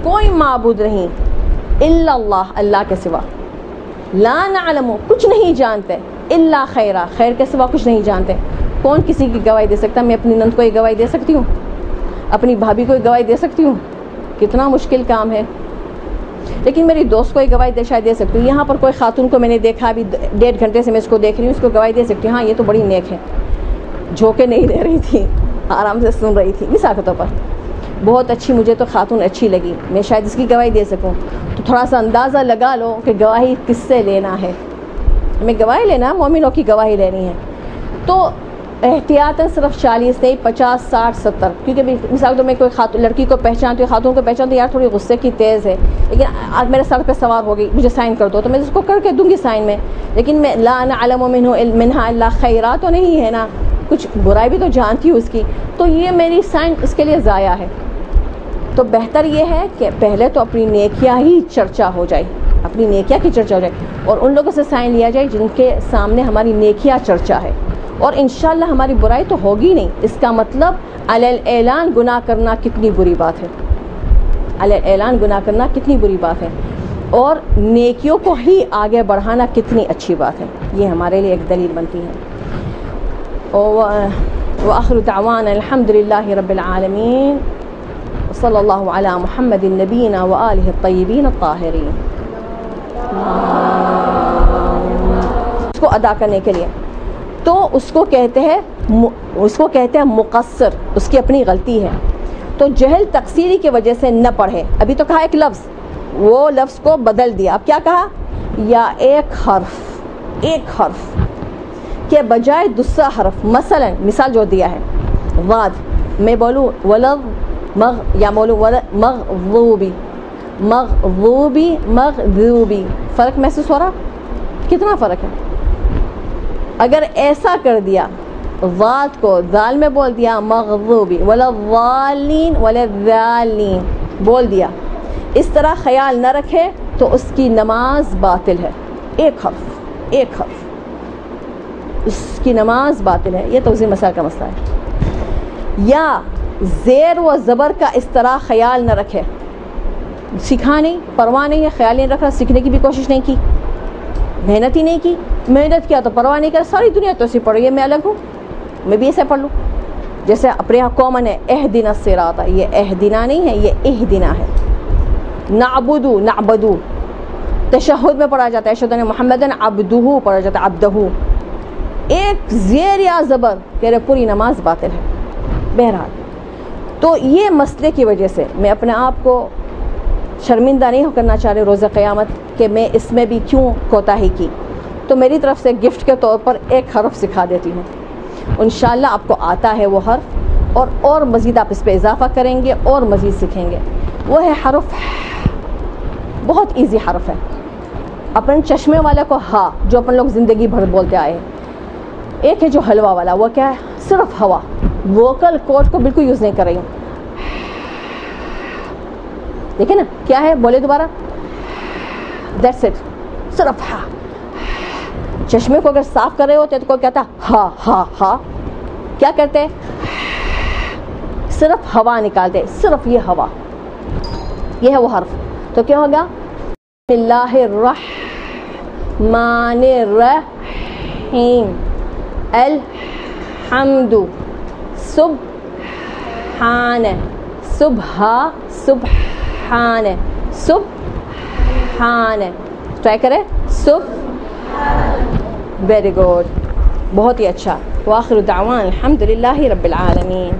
کوئی معبود نہیں الا اللہ، اللہ کے سوا. لا نعلم، کچھ نہیں جانتے، الا خیرا، خیر کے سوا کچھ نہیں جانتے. کون کسی کی گواہی دے سکتا؟ میں اپنی نند کو یہ گواہی دے سکتی ہوں؟ اپنی بھابھی کو یہ گواہی دے سکتی ہوں؟ کتنا مشکل کام ہے. لیکن میری دوست کو یہ گواہی شاید دے سکتی ہوں. یہاں پر کوئی خاتون کو میں نے دیکھا، ابھی 1.5 گھنٹے سے میں اس کو دیکھ رہی ہوں، اس کو گواہی دے سکتی ہوں ہاں یہ تو بڑی نیک ہے. جھوکے نہیں دے رہی تھی، آرام سے سن رہی تھی، مثال کے طور پر بہت اچھی مجھے تو خاتون اچھی لگی، میں شاید اس کی گواہی دے سکوں، تو تھوڑا سا اندازہ لگا لو کہ گواہی کس سے لینا ہے، ہمیں گواہی لینا، مومنوں کی گواہی لینی ہے، تو احتیاطاً صرف 40 نہیں 50 60 70، کیونکہ مثال تو میں کوئی لڑکی کو پہچانتی ہوں، خاتون کو پہچانتی ہوں، یار تھوڑی غصے کی تیز ہے، لیکن آج میرے سر پہ سوار ہو گئی، مجھے سائن کر دو، تو میں اس کو کر کے دوں گی سائن میں، لیکن میں لا نعلم منها الا خیرا تو نہیں ہے نا، کچھ برائی بھی تو جانتی ہوں اس کی، تو یہ میری سائن اس کے لیے ضائع ہے۔ تو بہتر یہ ہے کہ پہلے تو اپنی نیکیاں ہی چرچا ہو جائے، اپنی نیکیاں کی چرچا ہو جائے، اور ان لوگوں سے سائن لیا جائے جن کے سامنے ہماری نیکیاں چرچا ہے، اور انشاءاللہ ہماری برائی تو ہوگی نہیں۔ اس کا مطلب علی الاعلان گناہ کرنا کتنی بری بات ہے، علی الاعلان گناہ کرنا کتنی بری بات ہے، اور نیکیوں کو ہی آگے بڑھانا کتنی اچھی بات ہے، یہ ہمارے لیے ایک دلیل بنتی ہے۔ وآخر دعوانا الحمد للہ رب العالمین، صلی اللہ علی محمد نبینا وآلہ الطیبین الطاہرین۔ اس کو ادا کرنے کے لیے تو اس کو کہتے ہیں مقصر، اس کی اپنی غلطی ہے، تو جہل تقصیری کی وجہ سے نہ پڑھے۔ ابھی تو کہا ایک لفظ، وہ لفظ کو بدل دیا، اب کیا کہا؟ یا ایک حرف کے بجائے دوسرا حرف، مثلا مثال جو دیا ہے غاد، میں بولوں ولد یا بولوں مغضوبی، فرق محسوس ہو رہا؟ کتنا فرق ہے؟ اگر ایسا کر دیا، ذات کو ذال میں بول دیا مغضوبی، ولضالین بول دیا، اس طرح خیال نہ رکھے تو اس کی نماز باطل ہے۔ ایک حرف اس کی نماز باطل ہے، یہ توضیح مسائل کا مسئلہ ہے۔ یا زیر و زبر کا اس طرح خیال نہ رکھے، سیکھا نہیں، پرواہ نہیں ہے، خیال نہیں رکھ رہا، سیکھنے کی بھی کوشش نہیں کی، محنت ہی نہیں کی، محنت کیا تو پرواہ نہیں کر، ساری دنیا تو ایسی پڑھ رہی ہے، میں الگ ہوں، میں بھی ایسے پڑھ لوں، جیسے اپنے یہاں کامن ہے اہدنا الصراط، یہ اہدنا نہیں ہے، یہ اہدنا ہے۔ نعبدو تشہد میں پڑھا جاتا ہے اشہد ان محمدن عبدہ پڑھا جاتا ہے، عبدہ، ایک زیر یا زبر کہہ رہے پوری نماز باطل ہے۔ بہرحال تو یہ مسئلے کی وجہ سے میں اپنے آپ کو شرمندہ نہیں کرنا چاہ رہے روز قیامت کہ میں اس میں بھی کیوں کوتاہی کی، تو میری طرف سے گفٹ کے طور پر ایک حرف سکھا دیتی ہوں، انشاءاللہ آپ کو آتا ہے وہ حرف، اور مزید آپ اس پہ اضافہ کریں گے اور مزید سیکھیں گے۔ وہ ہے حرف، بہت ایزی حرف ہے، اپنے چشمے والے کو ہا، جو اپن لوگ زندگی بھر بولتے آئے ہیں۔ ایک ہے جو حلوہ والا، وہ کیا ہے؟ صرف ہوا، ووکل کورڈ کو بالکل یوز نہیں کر رہی ہوں، دیکھیں نا کیا ہے، بولے دوبارہ، دیٹس اٹ، صرف ہا۔ چشمے کو اگر صاف کر رہے ہوتے تو کوئی کہتا ہا ہا ہا، کیا کرتے؟ صرف ہوا نکالتے، صرف یہ ہوا، یہ ہے وہ حرف، تو کیا ہوگا؟ بسم اللہ الرحمن الرحیم، الحمد، سبحان، سبحان، سبحان، ٹرائی کریں، ویری گڈ، بہت ہی اچھا۔ وآخر دعوان الحمد للہ رب العالمین۔